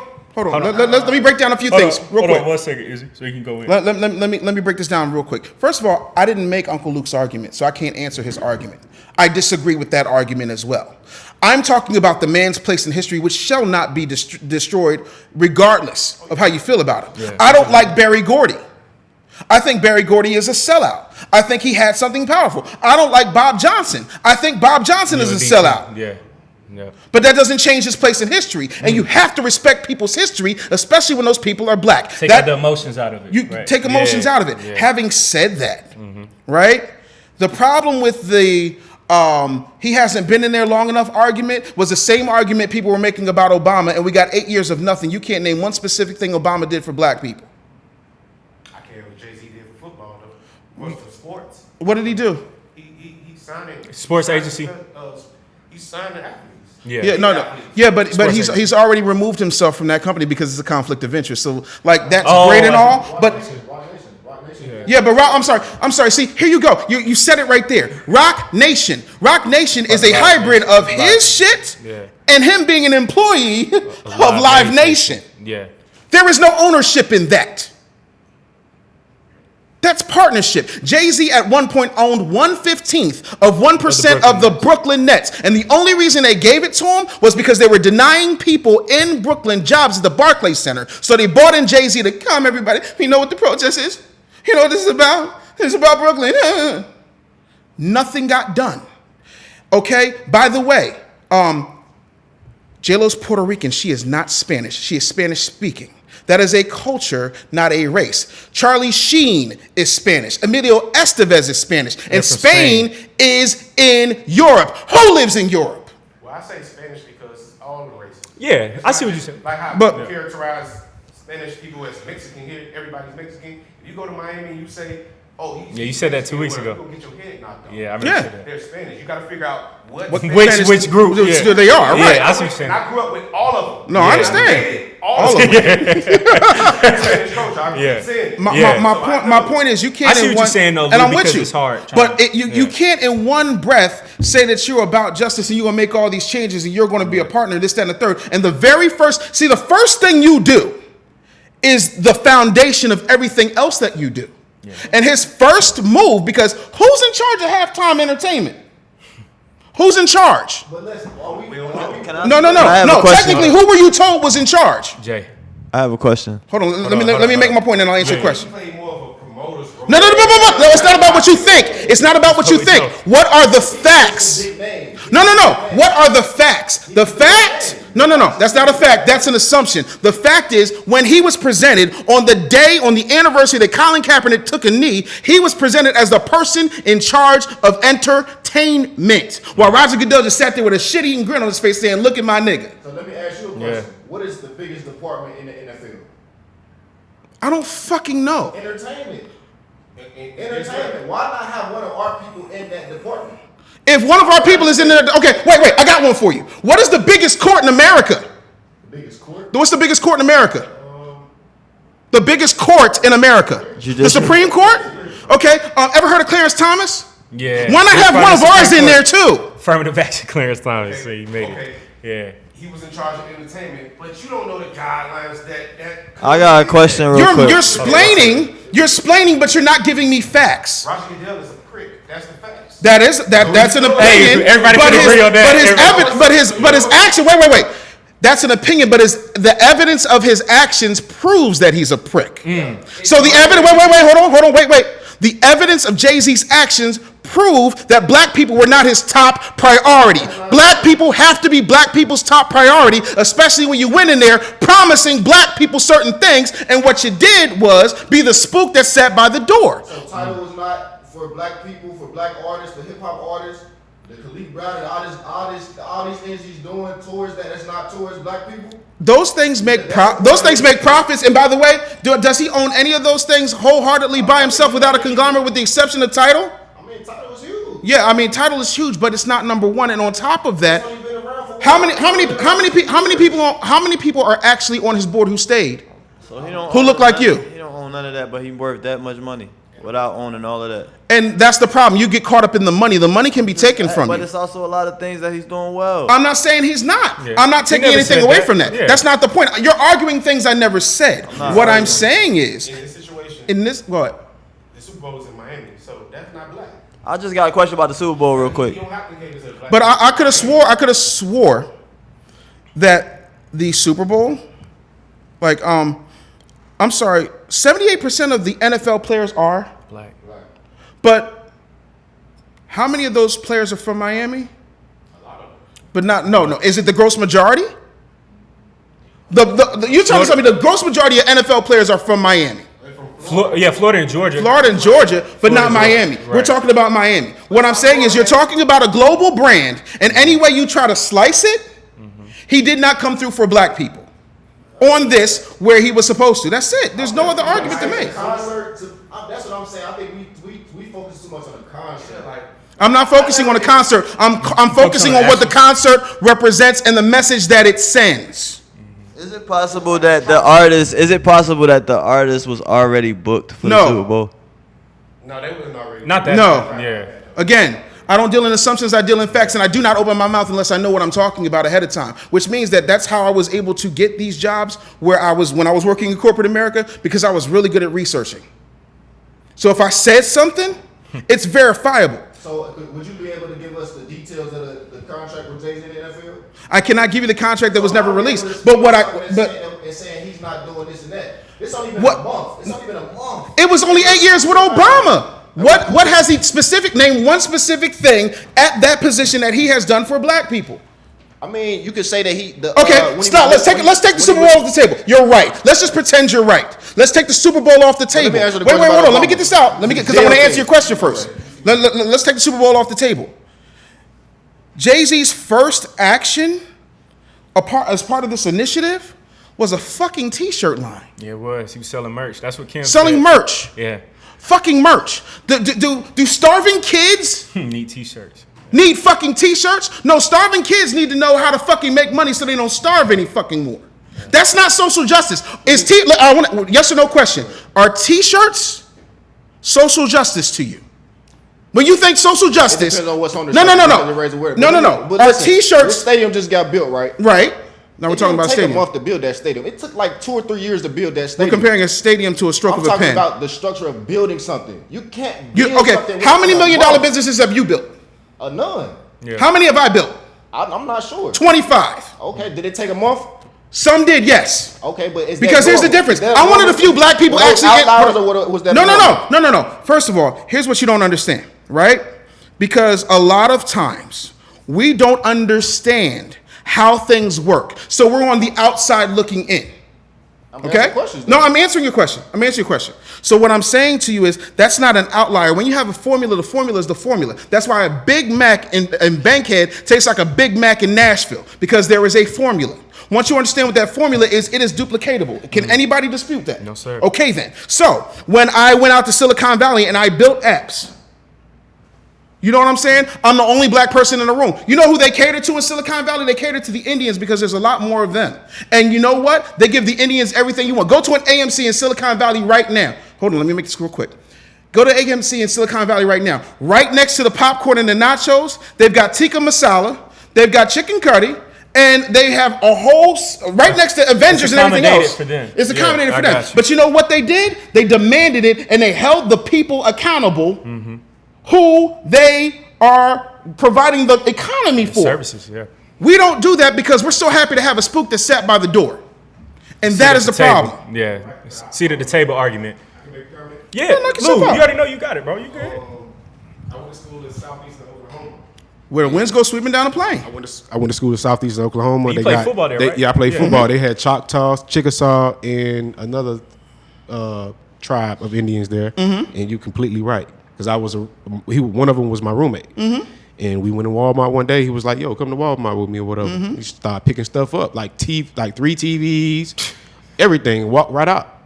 Let me break down a few things real quick. Hold on 1 second, Izzy, so you can go in. Let me break this down real quick. First of all, I didn't make Uncle Luke's argument, so I can't answer his argument. I disagree with that argument as well. I'm talking about the man's place in history, which shall not be destroyed, regardless of how you feel about him. Yeah. I don't like Berry Gordy. I think Berry Gordy is a sellout. I think he had something powerful. I don't like Bob Johnson. I think Bob Johnson is a sellout. Yeah. Yeah. But that doesn't change his place in history. And you have to respect people's history, especially when those people are black. Take the emotions out of it. You take emotions out of it. Yeah. Having said that, right? The problem with the he hasn't been in there long enough argument was the same argument people were making about Obama, and we got 8 years of nothing. You can't name one specific thing Obama did for black people. I can't remember what Jay-Z did for football, though. What for sports? What did he do? He signed it. Sports agency. He signed the athletes. But he's already removed himself from that company because it's a conflict of interest. So like that's great and all, but I'm sorry. See, here you go. You said it right there. Rock Nation. Rock Nation is a hybrid of his shit and him being an employee of Live Nation. Yeah. There is no ownership in that. That's partnership. Jay-Z at one point owned 1/15 of 1% of the Brooklyn Nets. And the only reason they gave it to him was because they were denying people in Brooklyn jobs at the Barclays Center. So they brought in Jay-Z to come, everybody. You know what the protest is? You know what this is about? This is about Brooklyn. Nothing got done. Okay? By the way, J-Lo's Puerto Rican. She is not Spanish. She is Spanish speaking. That is a culture, not a race. Charlie Sheen is Spanish. Emilio Estevez is Spanish. And Spain is in Europe. Who lives in Europe? Well, I say Spanish because it's all the races. Yeah, I see what you're saying. Like how people characterize Spanish people as Mexican here. Everybody's Mexican. If you go to Miami and you say oh, you said that 2 weeks ago. You're going to get your head knocked off. Yeah, I remember that. They're Spanish. You got to figure out which group they are, right? Yeah, I see what you're saying. And I grew up with all of them. No, I understand. All of them. Spanish coach, I keep saying it. My point is, you can't. I see what you're saying, though, and I'm with you. It's hard. But you can't in one breath say that you're about justice and you're gonna make all these changes and you're gonna be a partner, this, that, and the third. And the first thing you do is the foundation of everything else that you do. Yeah. And his first move, because who's in charge of halftime entertainment? Who's in charge? But listen, No. Technically, who were you told was in charge? Jay. I have a question. Hold on. Let me make my point, and I'll answer your question. You play more of a promoter's role. No. It's not about what you think. It's not about what you think. What are the facts? No. What are the facts? The fact? No. That's not a fact. That's an assumption. The fact is, when he was presented on the anniversary that Colin Kaepernick took a knee, he was presented as the person in charge of entertainment. While Roger Goodell just sat there with a shit-eating grin on his face saying, "Look at my nigga." So let me ask you a question. What is the biggest department in the NFL? I don't fucking know. Entertainment. Entertainment. Why not have one of our people in that department? If one of our people is in there, okay, wait, I got one for you. What is the biggest court in America? The biggest court? What's the biggest court in America? The biggest court in America. Judicial. The Supreme Court? Okay, ever heard of Clarence Thomas? Yeah. Why not have one of ours in there too? Affirmative action, Clarence Thomas. So you made it. Yeah. He was in charge of entertainment, but you don't know the guidelines that I got a question real quick. You're explaining, but you're not giving me facts. Roger Goodell is a prick. That's the facts. That's an opinion. Hey, everybody can agree on that. But his action. Wait. That's an opinion, but the evidence of his actions proves that he's a prick. So the evidence. Hold on. Wait. The evidence of Jay-Z's actions prove that black people were not his top priority. Black people have to be black people's top priority, especially when you went in there promising black people certain things, and what you did was be the spook that sat by the door. So title was not for black people, for black artists, for hip hop artists, the Khalid Brown and all these things he's doing towards that's not towards black people. Those things make profits. And by the way, does he own any of those things wholeheartedly by himself without a conglomerate, with the exception of Tidal? I mean, Tidal is huge. Yeah, I mean, Tidal is huge, but it's not number one. And on top of that, how many people are actually on his board who stayed? So who look like you? He don't own none of that, but he worth that much money without owning all of that. And that's the problem. You get caught up in the money. The money can be taken from you. But it's also a lot of things that he's doing well. I'm not saying he's not. Yeah. I'm not taking anything away from that. Yeah. That's not the point. You're arguing things I never said. What I'm saying is, in this situation, what? The Super Bowl is in Miami, so that's not black. I just got a question about the Super Bowl real quick. You don't have to give us a black. But I could have swore that the Super Bowl, I'm sorry, 78% of the NFL players are black. But how many of those players are from Miami? A lot of them. But no. Is it the gross majority? You're telling me the gross majority of NFL players are from Miami. Florida and Georgia. But not Miami. Right. We're talking about Miami. What I'm saying is you're talking about a global brand, and any way you try to slice it, he did not come through for black people on this where he was supposed to. That's it. There's no other argument to make. That's what I'm saying. I think we focus too much on the concert. I'm not focusing on the concert. I'm focusing on what the concert represents and the message that it sends. Is it possible that the artist was already booked for the Super Bowl? No, they wasn't already. Not that. No. Yeah. Again, I don't deal in assumptions, I deal in facts, and I do not open my mouth unless I know what I'm talking about ahead of time, which means that's how I was able to get these jobs when I was working in corporate America, because I was really good at researching. So if I said something, it's verifiable. So would you be able to give us the details of the contract with Jay-Z in the NFL? I cannot give you the contract that was never released. And saying he's not doing this and that. It's only been a month. It was only 8 years with Obama. What has he name one specific thing at that position that he has done for black people? I mean, you could say that Okay, stop. Let's take the Super Bowl off the table. You're right. Let's just pretend you're right. Let's take the Super Bowl off the table. Wait, hold on. Let me get this out. Because I want to answer your question first. Let's take the Super Bowl off the table. Jay-Z's first action as part of this initiative was a fucking t-shirt line. Yeah, it was. He was selling merch. That's what Kim Selling said. merch. Yeah. Fucking merch. Do starving kids need t-shirts? Need fucking t-shirts? No, starving kids need to know how to fucking make money so they don't starve any fucking more. That's not social justice. Yes or no question. Are t-shirts social justice to you? When you think social justice, it depends on what's on the no. But Are listen, t-shirts? this stadium just got built, right? Right. Now we're talking about stadium. It didn't take a month to build that stadium. It took like 2 or 3 years to build that We're stadium. comparing a stadium to a stroke of a pen. I'm talking about the structure of building something. You can't build something. How many $1 million businesses have you built? None. Yeah. How many have I built? I'm not sure. 25. Okay, did it take a month? Some did, yes. Okay, but is because here's the difference. I'm one of the few black people actually get. No. First of all, here's what you don't understand, right? Because a lot of times we don't understand how things work, so we're on the outside looking in. Okay? No, I'm answering your question. So what I'm saying to you is that's not an outlier. When you have a formula, the formula is the formula. That's why a Big Mac in Bankhead tastes like a Big Mac in Nashville, because there is a formula. Once you understand what that formula is, it is duplicatable. Can anybody dispute that? No, sir. Okay, then. So when I went out to Silicon Valley and I built apps, you know what I'm saying? I'm the only black person in the room. You know who they cater to in Silicon Valley? They cater to the Indians because there's a lot more of them. And you know what? They give the Indians everything you want. Go to an AMC in Silicon Valley right now. Hold on, let me make this real quick. Go to AMC in Silicon Valley right now. Right next to the popcorn and the nachos, they've got tikka masala, they've got chicken curry, and they have a whole, right next to Avengers and everything else. For them. It's accommodated for them. But you know what they did? They demanded it, and they held the people accountable who they are providing the economy for. Services, yeah. We don't do that because we're so happy to have a spook that sat by the door. And that is the problem. Yeah. Seat at the table argument. Yeah, Lou, you already know you got it, bro. You good. I went to school in Southeastern Oklahoma. Where the winds go sweeping down the plain. I went to school in Southeastern Oklahoma. You played football there, right? Yeah, I played football. They had Choctaws, Chickasaw, and another tribe of Indians there. And you're completely right. Because one of them was my roommate. And we went to Walmart one day. He was like, yo, come to Walmart with me or whatever. He started picking stuff up, like 3 TVs, everything, walked right out.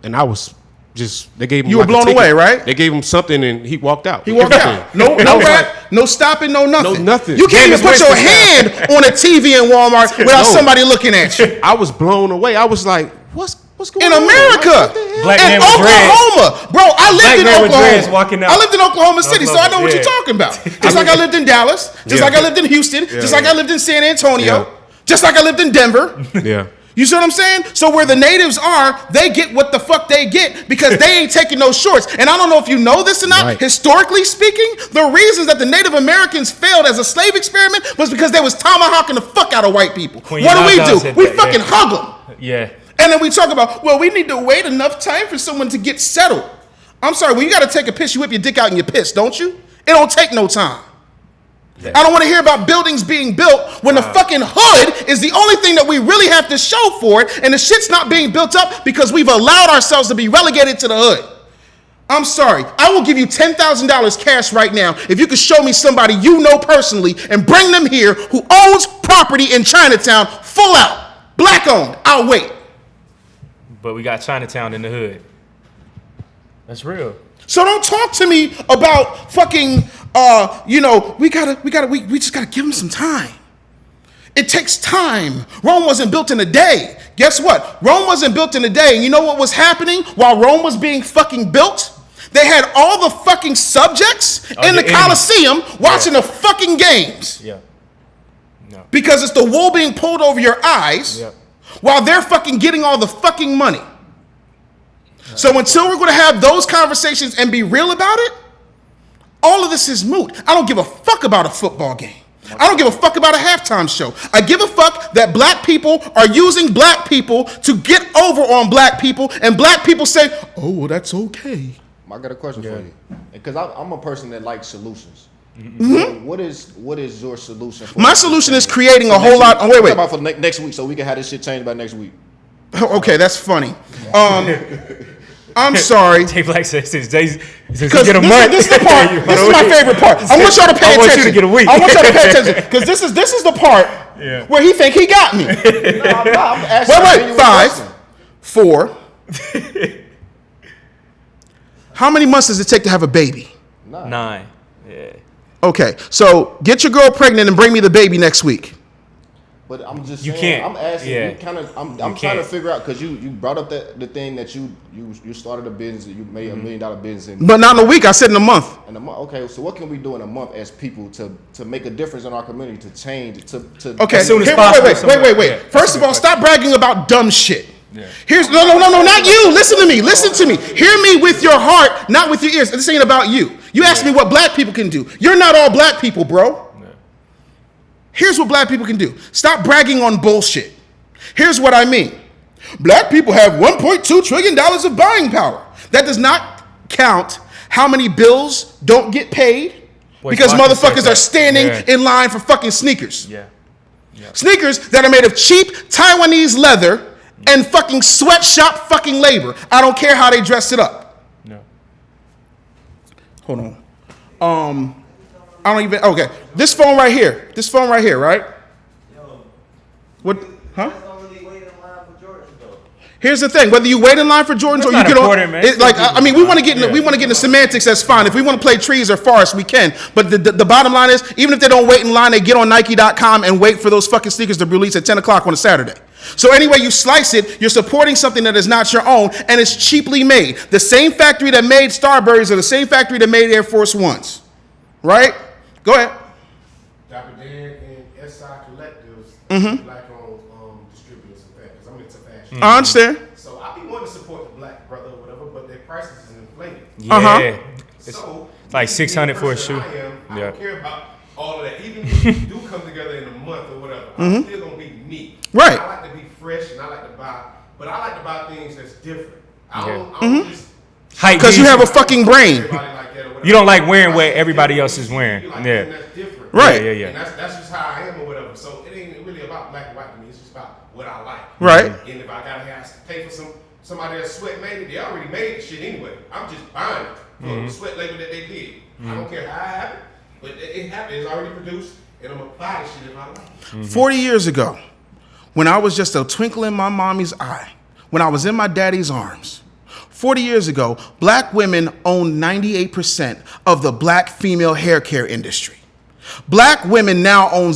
And I was just, they gave him. You were blown away, right? They gave him something and he walked out. He walked out. No rap, no stopping, no nothing. No nothing. You can't even put your hand on a TV in Walmart without somebody looking at you. I was blown away. I was like, what's going on? In America. Black in man with Oklahoma. Bro, I lived in Oklahoma. Walking out. I lived in Oklahoma City, so I know what you're talking about. Just like I lived in Dallas, just like I lived in Houston, just like I lived in San Antonio, just like I lived in Denver. Yeah. You see what I'm saying? So where the natives are, they get what the fuck they get because they ain't taking no shorts. And I don't know if you know this or not, Right. Historically speaking, the reasons that the Native Americans failed as a slave experiment was because they was tomahawking the fuck out of white people. Queen What do? We that, fucking hug them. Yeah. And then we talk about, well, we need to wait enough time for someone to get settled. I'm sorry, when you got to take a piss, you whip your dick out and you piss, don't you? It don't take no time. I don't want to hear about buildings being built when the fucking hood is the only thing that we really have to show for it, and the shit's not being built up because we've allowed ourselves to be relegated to the hood. I'm sorry. I will give you $10,000 cash right now if you could show me somebody you know personally and bring them here who owns property in Chinatown full out, black owned. I'll wait. But we got Chinatown in the hood. That's real. So don't talk to me about fucking, we just gotta give them some time. It takes time. Rome wasn't built in a day. Guess what? Rome wasn't built in a day. And you know what was happening while Rome was being fucking built? They had all the fucking subjects in the Colosseum watching the fucking games. Yeah. No. Because it's the wool being pulled over your eyes while they're fucking getting all the fucking money. So until we're going to have those conversations and be real about it, all of this is moot. I don't give a fuck about a football game. I don't give a fuck about a halftime show. I give a fuck that black people are using black people to get over on black people, and black people say, oh, well, that's okay. I got a question for you. Because I'm a person that likes solutions. So what is your solution? My solution is creating a whole lot. Oh, wait. About for next week, so we can have this shit changed by next week. Okay, that's funny. I'm sorry. Jay Black says, Jay, because get a month. This is the part. This is my favorite part. I want y'all to pay attention. I want you to get a week. I want y'all to pay attention because this is the part Yeah. Where he think he got me. No, I'm asking a Wait, genuine 5, question. 4. How many months does it take to have a baby? 9. Yeah. Okay, so get your girl pregnant and bring me the baby next week. But I'm just You saying, can't. I'm asking Yeah. you kind of, I'm can't. trying to figure out, because you brought up the thing that you started a business, you made $1 million business in But not in a week. I said in a month. a month. Okay, so what can we do in a month as people to make a difference in our community, to change, to Okay, As soon as here- possible, wait. Yeah, First that's of a all, good stop bragging about dumb shit. Yeah. Here's no, not you. Listen to me. Hear me with your heart, not with your ears. This ain't about you. You asked me what black people can do. You're not all black people, bro. Yeah. Here's what black people can do. Stop bragging on bullshit. Here's what I mean. Black people have $1.2 trillion of buying power. That does not count how many bills don't get paid Boy, because Fox said motherfuckers that. are standing Yeah. in line for fucking sneakers. Yeah. Sneakers that are made of cheap Taiwanese leather and fucking sweatshop fucking labor. I don't care how they dress it up. No. Hold on. I don't even. Okay, this phone right here, right? What? Huh? Here's the thing: whether you wait in line for Jordans That's or you not get important, man. it, like I mean, we want to get Yeah. we want to get into semantics. That's fine. If we want to play trees or forests, we can. But the bottom line is, even if they don't wait in line, they get on Nike.com and wait for those fucking sneakers to be released at 10 o'clock on a Saturday. So anyway you slice it, you're supporting something that is not your own and it's cheaply made. The same factory that made Starburys or the same factory that made Air Force Ones, right? Go ahead. Dr. Dan and SI Collectives, black-owned distributors of fashion, because I'm into fashion. I understand. So I be wanting to support the black brother or whatever, but their prices is inflated. Yeah. It's So like me, 600 for a being the shoe. person I Yeah. don't care about all of that. Even if we do come together in a month or whatever, I'm still gonna be me. Right. I like to be fresh and I like to buy, but I like to buy things that's different. I Yeah. don't just Hype Because you beast. have a fucking brain. everybody like that or whatever. You don't like wearing what everybody else is wearing. You like Yeah. something that's different. Right. Yeah. And that's just how I am or whatever. So it ain't really about black and white to me. It's just about what I like. Right. And if I gotta have to pay for somebody that sweat made it, they already made the shit anyway. I'm just buying it for the sweat label that they did. I don't care how it happened, but it happened. It's already produced, and I'm gonna buy this shit if I like. 40 years ago, when I was just a twinkle in my mommy's eye, when I was in my daddy's arms, 40 years ago, black women owned 98% of the black female hair care industry. Black women now own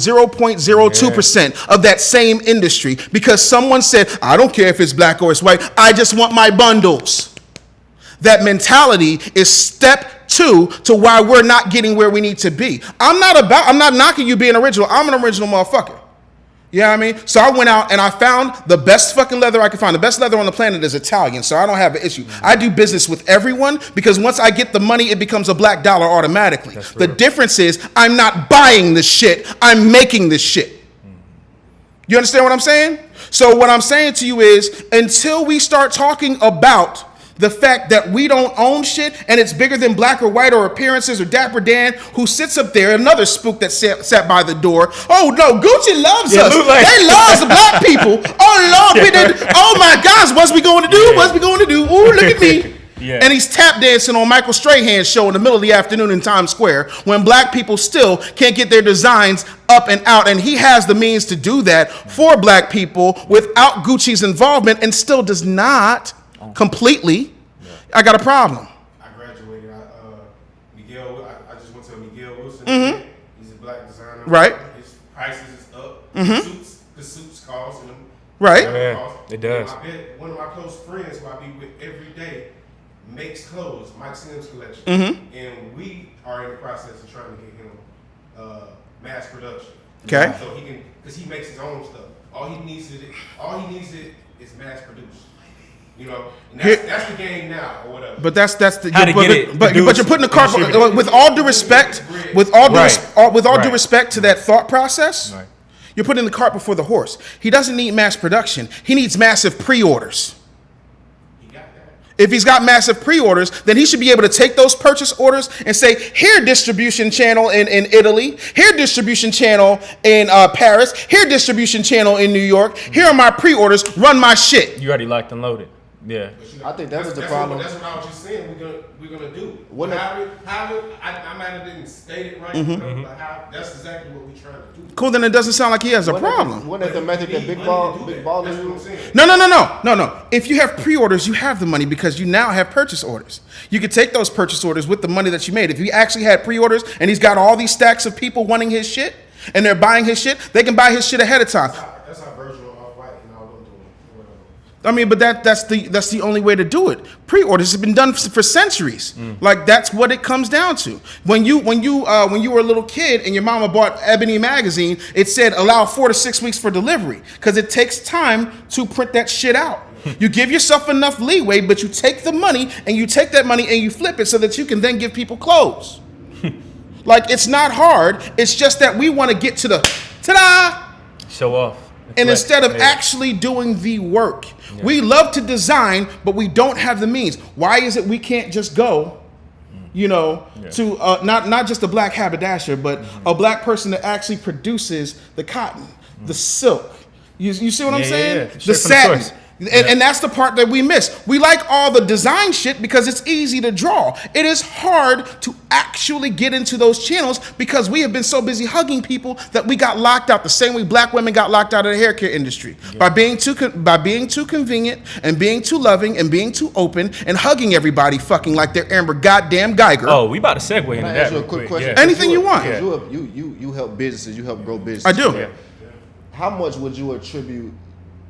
0.02% of that same industry because someone said, I don't care if it's black or it's white, I just want my bundles. That mentality is step 2 to why we're not getting where we need to be. I'm not knocking you being original. I'm an original motherfucker. You know what I mean? So I went out and I found the best fucking leather I could find. The best leather on the planet is Italian, so I don't have an issue. I do business with everyone because once I get the money, it becomes a black dollar automatically. The difference is I'm not buying the shit, I'm making the shit. You understand what I'm saying? So what I'm saying to you is until we start talking about the fact that we don't own shit and it's bigger than black or white or appearances or Dapper Dan who sits up there, another spook that sat by the door. Oh no, Gucci loves us. They love the black people. Oh Lord, oh my gosh, what's we going to do? What's we going to do? Ooh, look at me. Yeah. And he's tap dancing on Michael Strahan's show in the middle of the afternoon in Times Square when black people still can't get their designs up and out. And he has the means to do that for black people without Gucci's involvement and still does not completely. I got a problem. I graduated. I just went to a Miguel Wilson. He's a black designer. Right. His prices is up. The suits cost. And Right. Yeah, it does. I bet one of my close friends who I be with every day makes clothes, Mike Sims collection. And we are in the process of trying to get him mass production. Okay. So he can, because he makes his own stuff. All he needs is mass produced. You know, and that's the game now, or whatever. But that's the. How to get it But you're putting the cart. With all due respect, with all due respect to that thought process, you're putting the cart before the horse. He doesn't need mass production. He needs massive pre-orders. If he's got massive pre-orders, then he should be able to take those purchase orders and say, here distribution channel in Italy, here distribution channel in Paris, here distribution channel in New York, here are my pre-orders, run my shit. You already locked and loaded. Yeah. I think that was the problem. That's what I was just saying. We're gonna do. I might have didn't state it right, but that's exactly what we're trying to do. Cool. Then it doesn't sound like he has a problem. Wasn't that the method that Big Ball is using? No. If you have pre-orders, you have the money because you now have purchase orders. You could take those purchase orders with the money that you made. If you actually had pre-orders and he's got all these stacks of people wanting his shit and they're buying his shit, they can buy his shit ahead of time. That's how virtual off-white and all them doing. I mean, but that's the only way to do it. Pre-orders have been done for centuries. Like that's what it comes down to. When you were a little kid and your mama bought Ebony magazine, it said allow 4 to 6 weeks for delivery because it takes time to print that shit out. You give yourself enough leeway, but you take the money and you take that money and you flip it so that you can then give people clothes. Like it's not hard. It's just that we want to get to the ta-da, show off. and instead of actually doing the work. We love to design, but we don't have the means. Why is it we can't just go, to not just a black haberdasher, but a black person that actually produces the cotton, the silk. You see what I'm saying? Yeah. The satin. And that's the part that we miss. We like all the design shit because it's easy to draw. It is hard to actually get into those channels because we have been so busy hugging people that we got locked out the same way black women got locked out of the hair care industry. By being too convenient and being too loving and being too open and hugging everybody fucking like they're Amber goddamn Geiger. Oh, we about to segue into Can I that ask you a real quick quick. question? Yeah. Anything you want. You help businesses, you help grow businesses. I do. Yeah. How much would you attribute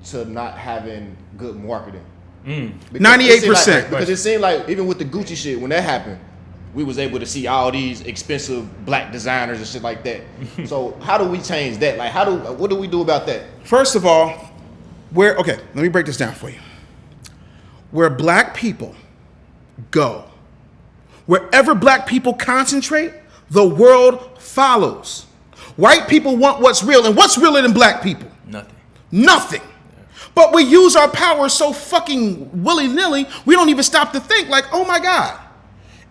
to not having good marketing? 98%. Because it seemed like even with the Gucci shit, when that happened, we was able to see all these expensive black designers and shit like that. So how do we change that? Like what do we do about that? First of all, let me break this down for you. Where black people go, wherever black people concentrate, the world follows. White people want what's real, and what's realer than black people? Nothing. But we use our power so fucking willy-nilly, we don't even stop to think like, oh my God,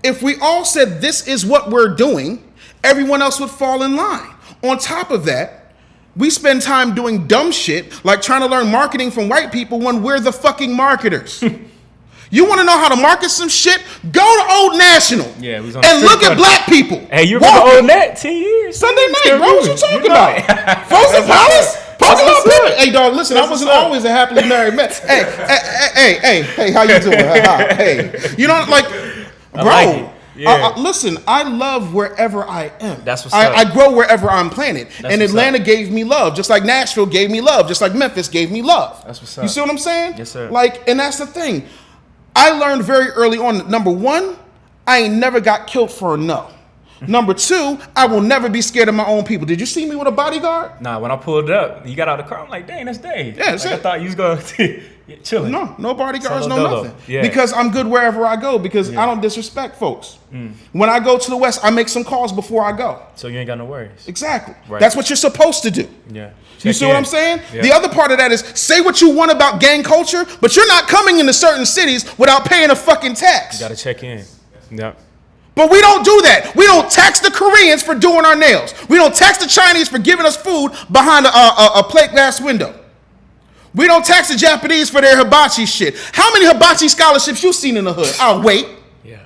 if we all said this is what we're doing, everyone else would fall in line. On top of that, we spend time doing dumb shit like trying to learn marketing from white people when we're the fucking marketers. You want to know how to market some shit? Go to Old National and look at black people. Hey, you remember Old Net 10 years? Sunday night, bro. What you talking about? Frozen Palace? Hey, dog, listen, I wasn't always a happily married man. Hey, how you doing? Hey, bro. Listen, I love wherever I am. That's what's up. I grow wherever I'm planted. And Atlanta gave me love, just like Nashville gave me love, just like Memphis gave me love. That's what's up. You see what I'm saying? Yes, sir. And that's the thing. I learned very early on, number one, I ain't never got killed for a no. Number two, I will never be scared of my own people. Did you see me with a bodyguard? Nah, when I pulled up, you got out of the car, I'm like, dang, that's Dave. Yeah, that's it. I thought you was going to chilling. No bodyguards, Solo no dolo. nothing. Yeah. Because I'm good wherever I go because I don't disrespect folks. When I go to the West, I make some calls before I go. So you ain't got no worries. Exactly. Right. That's what you're supposed to do. Yeah. You see what I'm saying? Yeah. The other part of that is say what you want about gang culture, but you're not coming into certain cities without paying a fucking tax. You got to check in. Yep. But we don't do that. We don't tax the Koreans for doing our nails. We don't tax the Chinese for giving us food behind a plate glass window. We don't tax the Japanese for their hibachi shit. How many hibachi scholarships you seen in the hood? I'll wait. Yeah.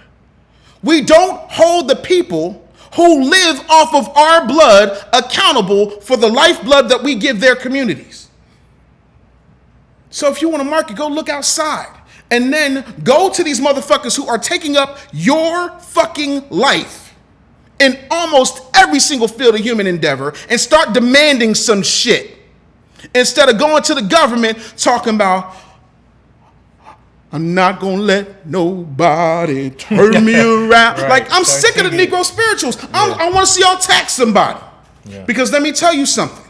We don't hold the people who live off of our blood accountable for the lifeblood that we give their communities. So if you want to market, go look outside. And then go to these motherfuckers who are taking up your fucking life in almost every single field of human endeavor and start demanding some shit. Instead of going to the government talking about, I'm not going to let nobody turn me around. Right. Like, I'm sick of the Negro spirituals. I want to see y'all tax somebody. Yeah. Because let me tell you something.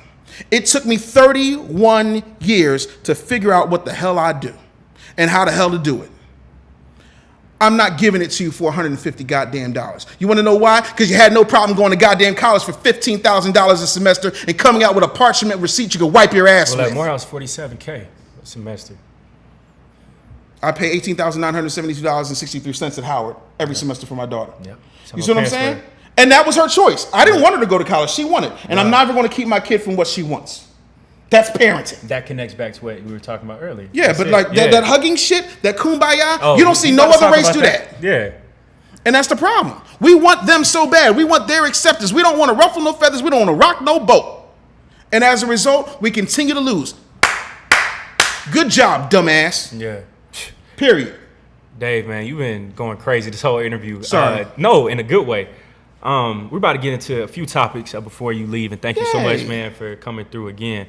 It took me 31 years to figure out what the hell I do. And how the hell to do it. I'm not giving it to you for $150 goddamn dollars. You want to know why? Because you had no problem going to goddamn college for $15,000 a semester and coming out with a parchment receipt you could wipe your ass with. At Morehouse, $47K a semester. I pay $18,972.63 at Howard every semester for my daughter. Yep. You see what I'm saying? And that was her choice. I didn't want her to go to college. She wanted. And I'm never going to keep my kid from what she wants. That's parenting. That connects back to what we were talking about earlier. Yeah, That's but it. like that hugging shit, that kumbaya, you don't see we no gotta other talk race about do that. Yeah. And that's the problem. We want them so bad. We want their acceptance. We don't want to ruffle no feathers. We don't want to rock no boat. And as a result, we continue to lose. Good job, dumbass. Yeah. Period. Dave, man, you've been going crazy this whole interview. Sorry. No, in a good way. We're about to get into a few topics before you leave, and thank you so much, man, for coming through again.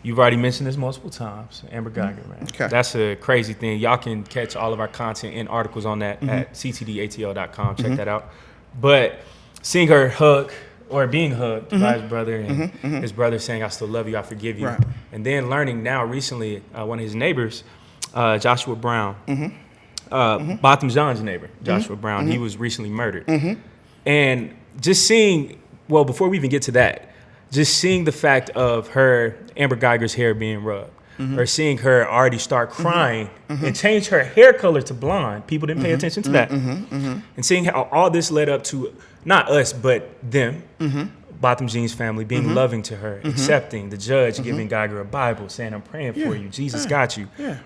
You've already mentioned this multiple times, Amber Geiger, man. Okay. That's a crazy thing. Y'all can catch all of our content and articles on that at ctdatl.com. Check that out. But seeing her hug or being hugged by his brother and his brother saying, I still love you, I forgive you. Right. And then learning now recently, one of his neighbors, Joshua Brown, Botham Jean's neighbor, Joshua Brown, he was recently murdered. And just seeing, well, before we even get to that, just seeing the fact of her, Amber Geiger's hair being rubbed, or seeing her already start crying and change her hair color to blonde. People didn't pay attention to that. And seeing how all this led up to not us, but them, Botham Jean's family being loving to her, accepting, the judge giving Geiger a Bible, saying, I'm praying for you. Jesus got you. Yeah.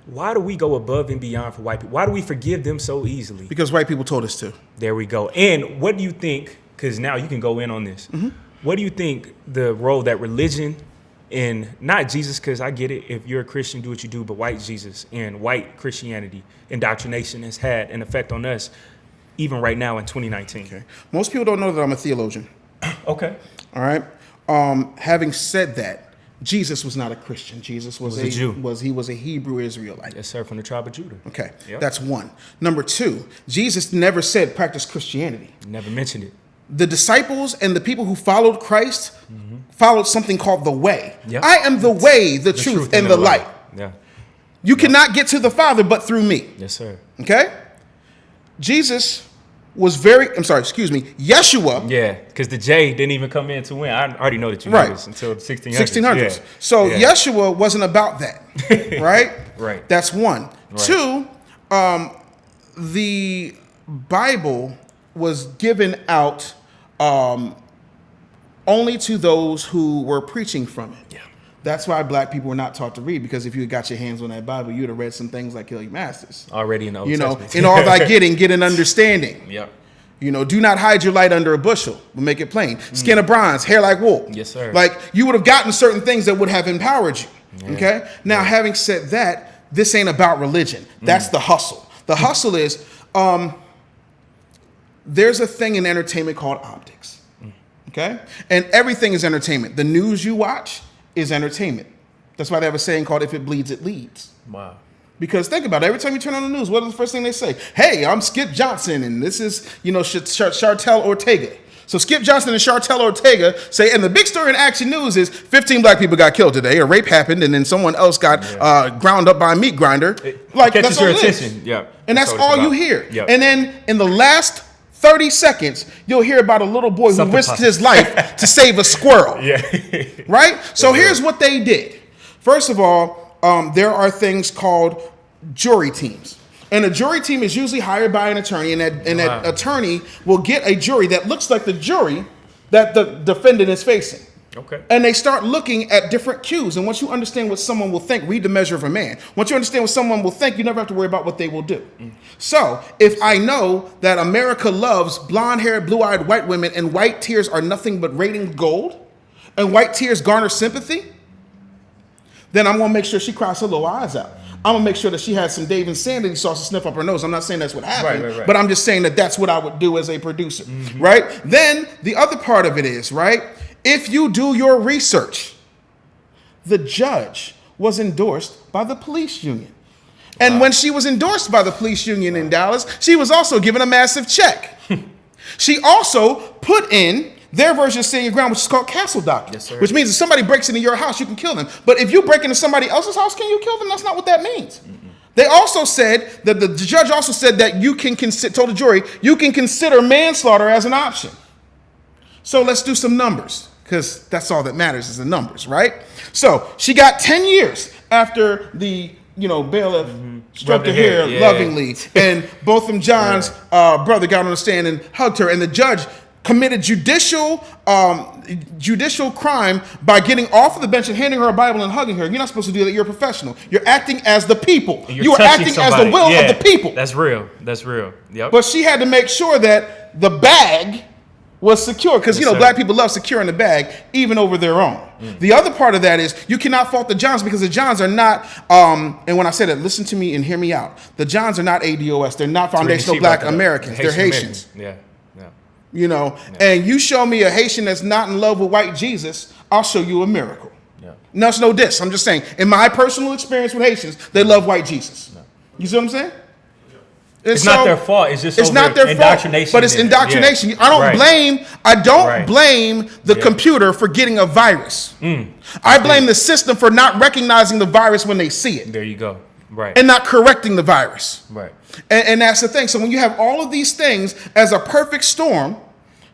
Why do we go above and beyond for white people? Why do we forgive them so easily? Because white people told us to. There we go. And what do you think, because now you can go in on this, what do you think the role that religion and not Jesus, because I get it, if you're a Christian, do what you do, but white Jesus and white Christianity, indoctrination has had an effect on us, even right now in 2019? Okay. Most people don't know that I'm a theologian. Okay. All right. Having said that, Jesus was not a Christian. Jesus was a Jew. He was a Hebrew Israelite. Yes, sir, from the tribe of Judah. Okay. Yep. That's one. Number two, Jesus never said practice Christianity. Never mentioned it. The disciples and the people who followed Christ followed something called the way. Yep. I am the way, the truth, and the light. Yeah. You cannot get to the Father but through me. Yes, sir. Okay? Jesus was Yeshua. Yeah, because the J didn't even come in to win. I already know that you Right. know this until the 1600s. 1600s. Yeah. So Yeah. Yeshua wasn't about that, right? Right. That's one. Right. Two, the Bible was given out only to those who were preaching from it. Yeah. That's why black people were not taught to read, because if you had got your hands on that Bible, you'd have read some things like Kill Your Masters. Already in the Old You know, Testament. in all thy getting, get an understanding. Yep. You know, do not hide your light under a bushel, but make it plain. Skin of bronze, hair like wool. Yes, sir. Like, you would have gotten certain things that would have empowered you. Okay? Now, having said that, this ain't about religion. That's the hustle. The hustle is, there's a thing in entertainment called optics. Okay? And everything is entertainment. The news you watch is entertainment. That's why they have a saying called, if it bleeds, it leads. Wow. Because think about it, every time you turn on the news, what is the first thing they say? Hey, I'm Skip Johnson, and this is, Chartel Ortega. So Skip Johnson and Chartel Ortega say, and the big story in Action News is 15 black people got killed today, a rape happened, and then someone else got ground up by a meat grinder. Like, that's your all it is. attention. Yeah. And that's all you hear. Yep. And then in the last 30 seconds, you'll hear about a little boy who risked his life to save a squirrel. Yeah. Right? So here's what they did. First of all, there are things called jury teams. And a jury team is usually hired by an attorney, and that attorney will get a jury that looks like the jury that the defendant is facing. Okay. And they start looking at different cues. And once you understand what someone will think, read The Measure of a Man. Once you understand what someone will think, you never have to worry about what they will do. So if I know that America loves blonde-haired, blue-eyed white women, and white tears are nothing but radiant gold, and white tears garner sympathy, then I'm going to make sure she cries her little eyes out. I'm going to make sure that she has some Dave and Sandy sauce to sniff up her nose. I'm not saying that's what happened, Right. but I'm just saying that that's what I would do as a producer, right? Then the other part of it is, right, if you do your research, the judge was endorsed by the police union. And when she was endorsed by the police union in Dallas, she was also given a massive check. She also put in their version of Stand Your Ground, which is called castle doctrine. Yes, sir. Which means if somebody breaks into your house, you can kill them. But if you break into somebody else's house, can you kill them? That's not what that means. They also said that the judge also said that you can told the jury, you can consider manslaughter as an option. So let's do some numbers, because that's all that matters is the numbers, right? So she got 10 years after the bailiff stroked her hair lovingly, and Botham John's brother got on the stand and hugged her, and the judge committed judicial crime by getting off of the bench and handing her a Bible and hugging her. You're not supposed to do that. You're a professional. You're acting as the people. You are acting as the will of the people. That's real. Yep. But she had to make sure that the bag was secure because, black people love securing the bag even over their own. The other part of that is you cannot fault the Johns because the Johns are not, and when I say that, listen to me and hear me out. The Johns are not ADOS. They're not foundational black Americans. They're Haitians. Yeah. And you show me a Haitian that's not in love with white Jesus, I'll show you a miracle. Yeah. No, it's no diss. I'm just saying, in my personal experience with Haitians, they love white Jesus. No. You see what I'm saying? It's not their fault. It's just not their indoctrination. Fault, but it's indoctrination. Yeah. I don't blame the computer for getting a virus. I blame the system for not recognizing the virus when they see it. There you go. Right. And not correcting the virus. Right. And that's the thing. So when you have all of these things as a perfect storm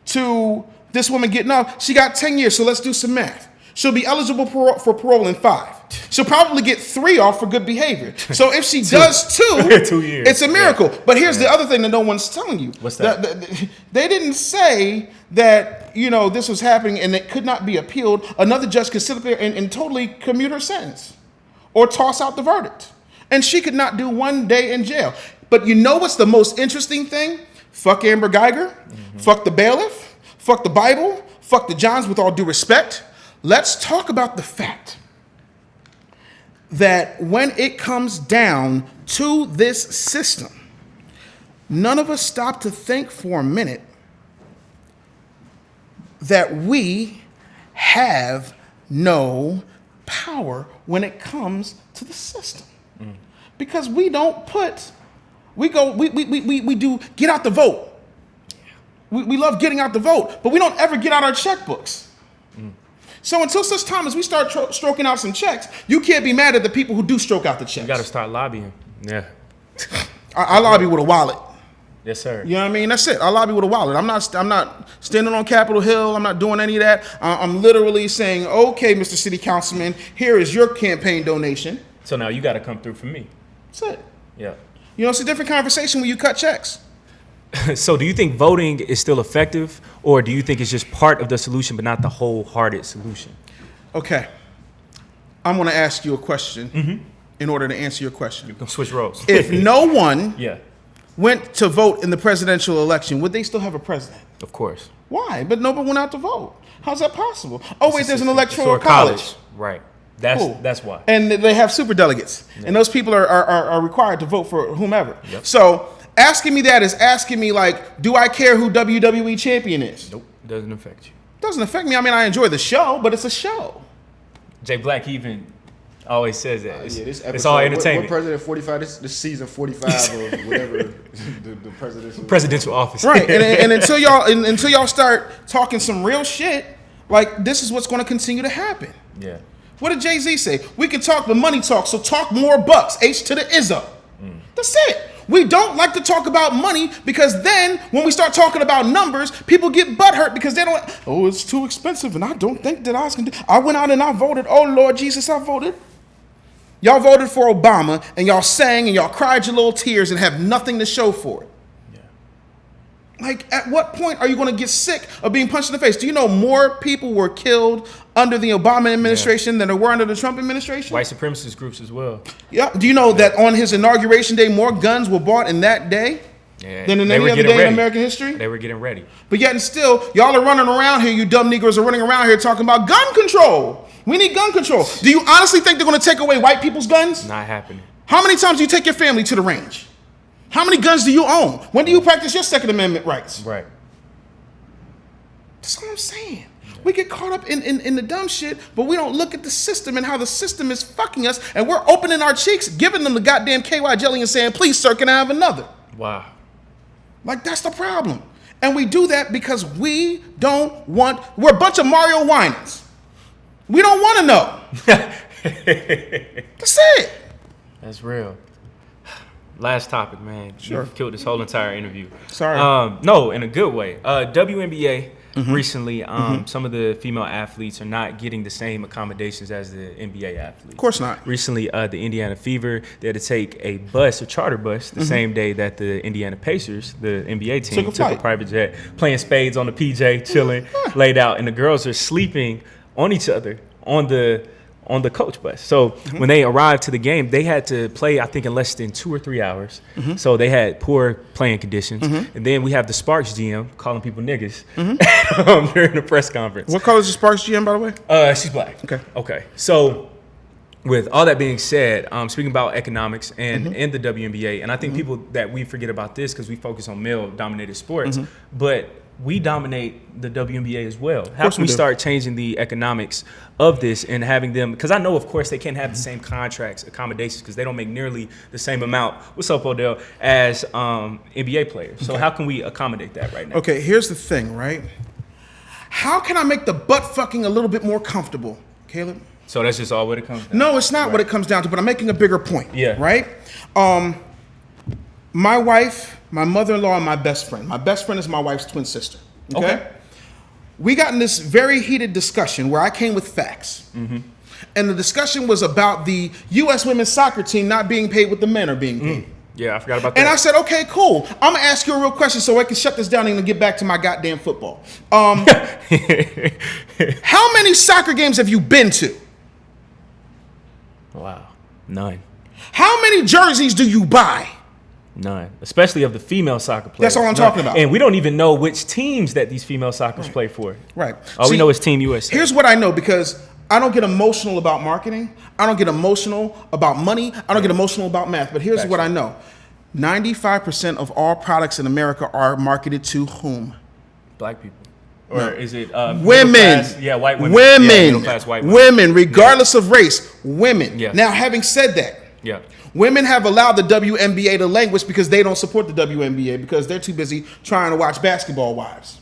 to this woman getting off, she got 10 years. So let's do some math. She'll be eligible for parole in 5. She'll probably get 3 off for good behavior. So if she does 2, 2 years. It's a miracle. Yeah. But here's the other thing that no one's telling you. What's that? They didn't say that, this was happening and it could not be appealed. Another judge could sit up there and totally commute her sentence or toss out the verdict. And she could not do 1 day in jail. But you know what's the most interesting thing? Fuck Amber Geiger. Fuck the bailiff. Fuck the Bible. Fuck the Johns, with all due respect. Let's talk about the fact that when it comes down to this system, none of us stop to think for a minute that we have no power when it comes to the system. Because we don't we do get out the vote. We love getting out the vote, but we don't ever get out our checkbooks. So until such time as we start stroking out some checks, you can't be mad at the people who do stroke out the checks. You got to start lobbying. Yeah. I lobby with a wallet. Yes, sir. You know what I mean? That's it. I lobby with a wallet. I'm not standing on Capitol Hill. I'm not doing any of that. I'm literally saying, okay, Mr. City Councilman, here is your campaign donation. So now you got to come through for me. That's it. Yeah. It's a different conversation when you cut checks. So do you think voting is still effective, or do you think it's just part of the solution but not the wholehearted solution? Okay. I'm going to ask you a question in order to answer your question. You can switch roles. If no one yeah. went to vote in the presidential election, would they still have a president? Of course. Why? But nobody went out to vote. How's that possible? Oh, wait, there's an electoral college. Right. Cool. That's why. And they have super delegates. Yeah. And those people are required to vote for whomever. Yep. So asking me that is asking me, like, do I care who WWE champion is? Nope. Doesn't affect you. Doesn't affect me. I mean, I enjoy the show, but it's a show. Jay Black even always says that. This episode, it's all entertainment. What President 45? This season 45 of whatever the presidential office. Right. And until y'all start talking some real shit, like, this is what's going to continue to happen. Yeah. What did Jay-Z say? We can talk, but money talks. So talk more bucks. H to the Izzo. That's it. We don't like to talk about money because then when we start talking about numbers, people get butthurt because they don't. Oh, it's too expensive, and I don't think that I can do. I went out and I voted. Oh Lord Jesus, I voted. Y'all voted for Obama, and y'all sang and y'all cried your little tears and have nothing to show for it. Like, at what point are you going to get sick of being punched in the face? Do you know more people were killed under the Obama administration than there were under the Trump administration? White supremacist groups as well. Yeah. Do you know that on his inauguration day, more guns were bought in that day than in any other day in American history? They were getting ready. But yet and still, y'all are running around here, you dumb Negroes are running around here talking about gun control. We need gun control. Do you honestly think they're going to take away white people's guns? Not happening. How many times do you take your family to the range? How many guns do you own? When do you practice your Second Amendment rights? Right. That's what I'm saying. We get caught up in the dumb shit, but we don't look at the system and how the system is fucking us, and we're opening our cheeks, giving them the goddamn KY jelly and saying, please, sir, can I have another? Wow. Like, that's the problem. And we do that because we're a bunch of Mario whiners. We don't want to know. That's it. That's real. Last topic, man. Sure. You killed this whole entire interview. Sorry. No, in a good way. WNBA recently, some of the female athletes are not getting the same accommodations as the NBA athletes. Of course not. Recently, the Indiana Fever, they had to take a charter bus, the same day that the Indiana Pacers, the NBA team, took a private jet, playing spades on the PJ, chilling, laid out, and the girls are sleeping on each other on the coach bus. So when they arrived to the game, they had to play, I think, in less than 2 or 3 hours. So they had poor playing conditions. And then we have the Sparks GM calling people niggas during the press conference. What color is the Sparks GM, by the way? She's black. Okay. So with all that being said, speaking about economics and the WNBA, and I think people that we forget about this because we focus on male-dominated sports, but we dominate the WNBA as well. How can we start changing the economics of this and having them, because I know, of course, they can't have the same contracts, accommodations, because they don't make nearly the same amount, what's up, Odell, as NBA players. So how can we accommodate that right now? Okay, here's the thing, right? How can I make the butt fucking a little bit more comfortable, Caleb? So that's just all what it comes down to? No, it's not what it comes down to, but I'm making a bigger point. Yeah. Right? My wife, my mother-in-law, and my best friend. My best friend is my wife's twin sister. Okay? We got in this very heated discussion where I came with facts. And the discussion was about the U.S. women's soccer team not being paid what the men are being paid. Yeah, I forgot about that. And I said, okay, cool. I'm going to ask you a real question so I can shut this down and get back to my goddamn football. How many soccer games have you been to? Wow. None. How many jerseys do you buy? None. Especially of the female soccer players. That's all I'm talking about. And we don't even know which teams that these female soccers play for. Right. All we know is Team USA. Here's what I know, because I don't get emotional about marketing. I don't get emotional about money. I don't get emotional about math. But here's what I know. 95% of all products in America are marketed to whom? Black people. Or is it women? White women. Women. Middle-class white women. Women, regardless of race. Women. Yeah. Now, having said that, women have allowed the WNBA to languish because they don't support the WNBA because they're too busy trying to watch Basketball Wives.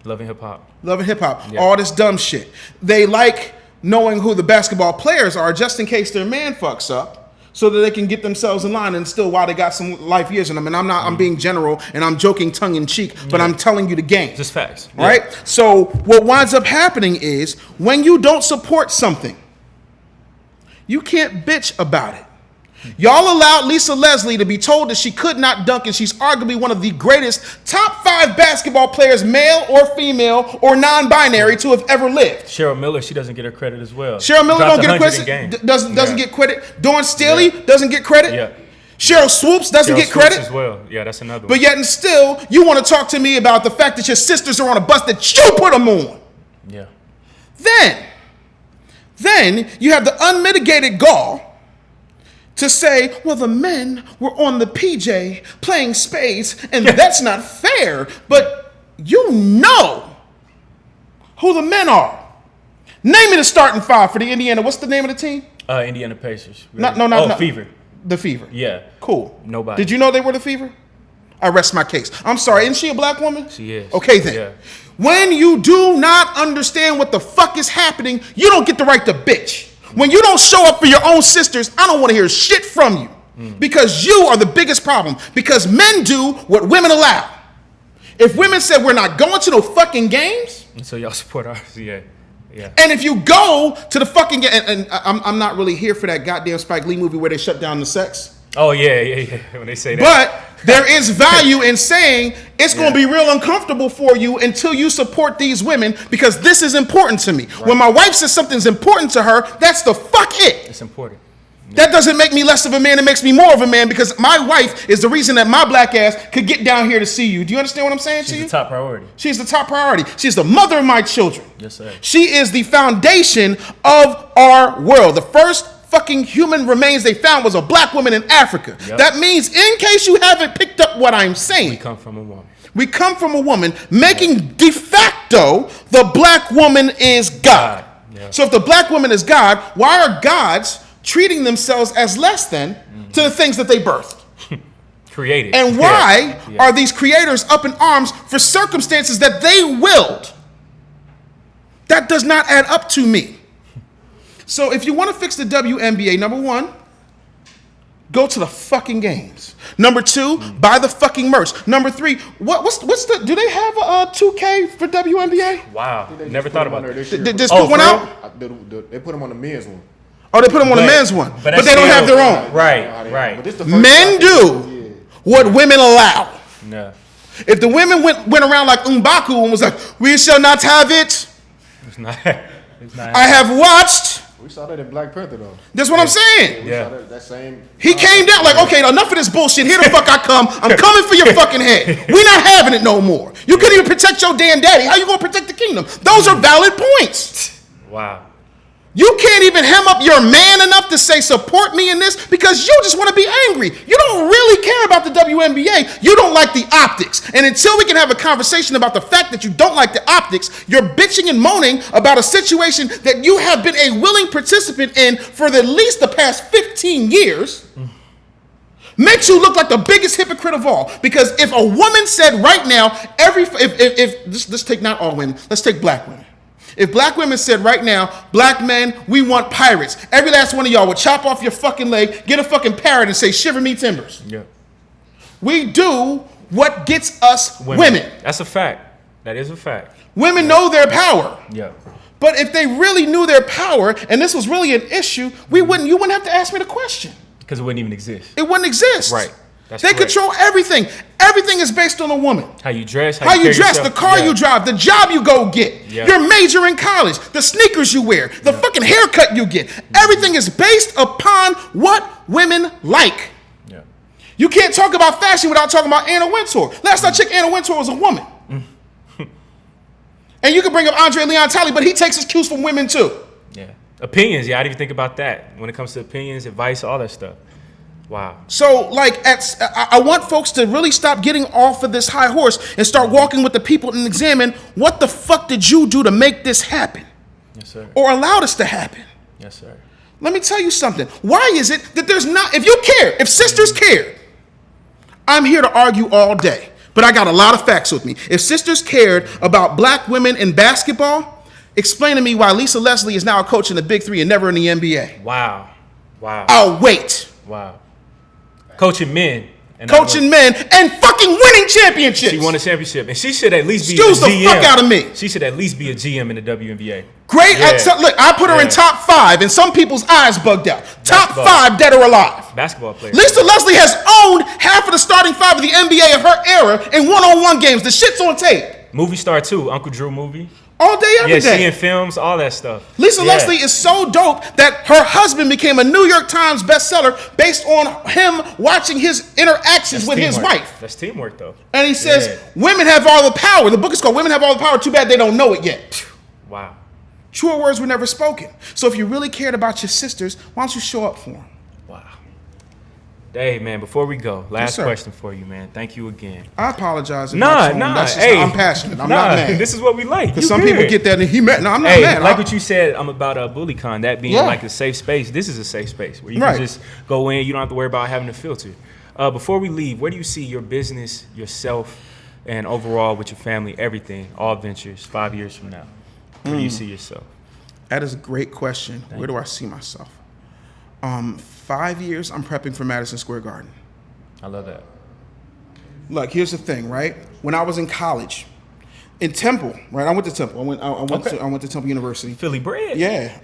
Love and hip hop. Yeah. All this dumb shit. They like knowing who the basketball players are just in case their man fucks up, so that they can get themselves in line and still while they got some life years in them. And I'm being general and I'm joking tongue in cheek, but I'm telling you the game. Just facts. Right? So what winds up happening is when you don't support something, you can't bitch about it. Y'all allowed Lisa Leslie to be told that she could not dunk, and she's arguably one of the greatest top 5 basketball players, male or female or non-binary, to have ever lived. Cheryl Miller, she doesn't get her credit as well. Cheryl Miller don't get credit. Doesn't get credit. Dawn Staley doesn't get credit. Yeah. Cheryl Swoops doesn't get credit as well. Yeah, that's another one. But yet and still, you want to talk to me about the fact that your sisters are on a bus that you put them on. Yeah. Then you have the unmitigated gall to say, well, the men were on the PJ playing spades, and that's not fair. But you know who the men are. Name me the starting 5 for the Indiana. What's the name of the team? Indiana Pacers. Really. No. Fever. The Fever. Yeah. Cool. Nobody. Did you know they were the Fever? I rest my case. I'm sorry. Isn't she a black woman? She is. Okay, then. Yeah. When you do not understand what the fuck is happening, you don't get the right to bitch. When you don't show up for your own sisters, I don't want to hear shit from you. Because you are the biggest problem. Because men do what women allow. If women said we're not going to no fucking games. And so y'all support ours, yeah. And if you go to the fucking game, and I'm not really here for that goddamn Spike Lee movie where they shut down the sex. Oh, yeah. When they say that. But there is value in saying it's going to be real uncomfortable for you until you support these women because this is important to me. Right. When my wife says something's important to her, that's the fuck it. It's important. That doesn't make me less of a man. It makes me more of a man because my wife is the reason that my black ass could get down here to see you. Do you understand what I'm saying to you? She's the top priority. She's the top priority. She's the mother of my children. Yes, sir. She is the foundation of our world. The first fucking human remains they found was a black woman in Africa. Yep. That means, in case you haven't picked up what I'm saying, we come from a woman. We come from a woman, making de facto the black woman is God. Yeah. So if the black woman is God, why are gods treating themselves as less than to the things that they birthed? Created. And why are these creators up in arms for circumstances that they willed? That does not add up to me. So if you want to fix the WNBA, number one, go to the fucking games. Number 2, buy the fucking merch. Number 3, what's the? Do they have a 2K for WNBA? Wow, never thought about that. Did this put one out? They put them on the men's one. Oh, they put them on the men's one, but they don't have their own. Right. But this the Men do what women allow. No, If the women went around like M'Baku and was like, "We shall not have it," it's not. It's not. I have watched. We saw that in Black Panther though. That's what I'm saying. We saw that same. He came down like, okay, enough of this bullshit. Here the fuck I come. I'm coming for your fucking head. We not having it no more. You couldn't even protect your damn daddy. How you gonna protect the kingdom? Those are valid points. Wow. You can't even hem up your man enough to say support me in this because you just want to be angry. You don't really care about the WNBA. You don't like the optics. And until we can have a conversation about the fact that you don't like the optics, you're bitching and moaning about a situation that you have been a willing participant in for at least the past 15 years. Makes you look like the biggest hypocrite of all. Because if a woman said right now, let's take not all women, let's take black women. If black women said right now, black men, we want pirates. Every last one of y'all would chop off your fucking leg, get a fucking parrot and say, shiver me timbers. Yeah. We do what gets us women. That's a fact. That is a fact. Women know their power. Yeah. But if they really knew their power and this was really an issue, you wouldn't have to ask me the question. Because it wouldn't even exist. It wouldn't exist. Right. That's they correct. control everything. Everything is based on a woman. How you dress, how you dress, yourself. the car you drive, the job you go get, your major in college, the sneakers you wear, the fucking haircut you get. Everything is based upon what women like. Yeah. You can't talk about fashion without talking about Anna Wintour. Last I checked, Anna Wintour was a woman. And you can bring up Andre Leon Talley, but he takes his cues from women too. Yeah. Opinions, yeah, I didn't even think about that. When it comes to opinions, advice, all that stuff. Wow. So, I want folks to really stop getting off of this high horse and start walking with the people and examine what the fuck did you do to make this happen? Yes, sir. Or allow this to happen? Yes, sir. Let me tell you something. Why is it that there's not, if you care, if sisters cared, I'm here to argue all day, but I got a lot of facts with me. If sisters cared about black women in basketball, explain to me why Lisa Leslie is now a coach in the Big Three and never in the NBA. Wow. I'll wait. Wow. Coaching men. Coaching men and fucking winning championships. She won a championship, and she should at least be Excuse a GM. the fuck out of me. She should at least be a GM in the WNBA. Great. Yeah. Look, I put her in top 5, and some people's eyes bugged out. Basketball. Top 5 dead or alive. Basketball player. Lisa Leslie has owned half of the starting 5 of the NBA of her era in one-on-one games. The shit's on tape. Movie star too, Uncle Drew movie. All day, every day. Yeah, she in films, all that stuff. Lisa Leslie is so dope that her husband became a New York Times bestseller based on him watching his interactions with his wife. That's teamwork, though. And he says, women have all the power. The book is called Women Have All the Power. Too bad they don't know it yet. Wow. Truer words were never spoken. So if you really cared about your sisters, why don't you show up for them? Wow. Hey, man, before we go, last question for you, man. Thank you again. I apologize. Nah. Hey, I'm passionate. I'm not mad. This is what we like. Because some people get that and I'm not mad. Like what you said about BullyCon, that being like a safe space. This is a safe space where you can just go in. You don't have to worry about having a filter. Before we leave, where do you see your business, yourself, and overall with your family, everything, all ventures, 5 years from now? Where do you see yourself? That is a great question. Where do I see myself? 5 years, I'm prepping for Madison Square Garden. I love that. Look, here's the thing, right? When I was in college, in Temple, right? I went to Temple. I went to Temple University. Philly bread. Yeah.